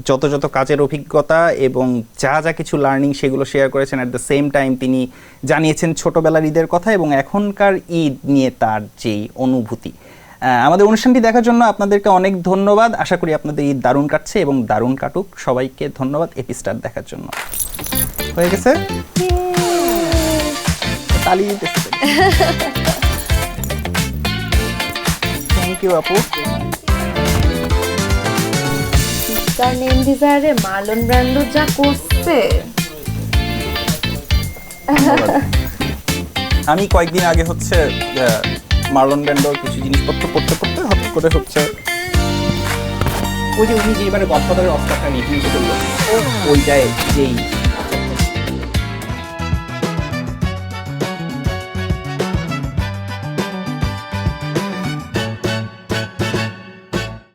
যত কাজের অভিজ্ঞতা এবং যা যা কিছু লার্নিং সেগুলো শেয়ার করেছেন। অ্যাট দ্য সেম টাইম তিনি জানিয়েছেন ছোটবেলার ঈদের কথা এবং এখনকার ঈদ নিয়ে তার যেই অনুভূতি। আমাদের অনুষ্ঠানটি দেখার জন্য আপনাদেরকে অনেক ধন্যবাদ। আশা করি আপনাদের ঈদ দারুণ কাটছে এবং দারুণ কাটুক। সবাইকে ধন্যবাদ এপিস্টার দেখার জন্য। হয়ে গেছে, তালি দিতেছে। থ্যাংক ইউ আপু। নেম ডিজায়ারে মার্লন ব্র্যান্ডো যা করছে। আমি কয়েকদিন আগে হচ্ছে মার্লন ব্র্যান্ডোর কিছু জিনিসপত্র পড়তে হঠাৎ করে হচ্ছে ওই যে উনি যে এবারে গডফাদারের অস্কারটা নিয়ে করলো, ওইটায় যেই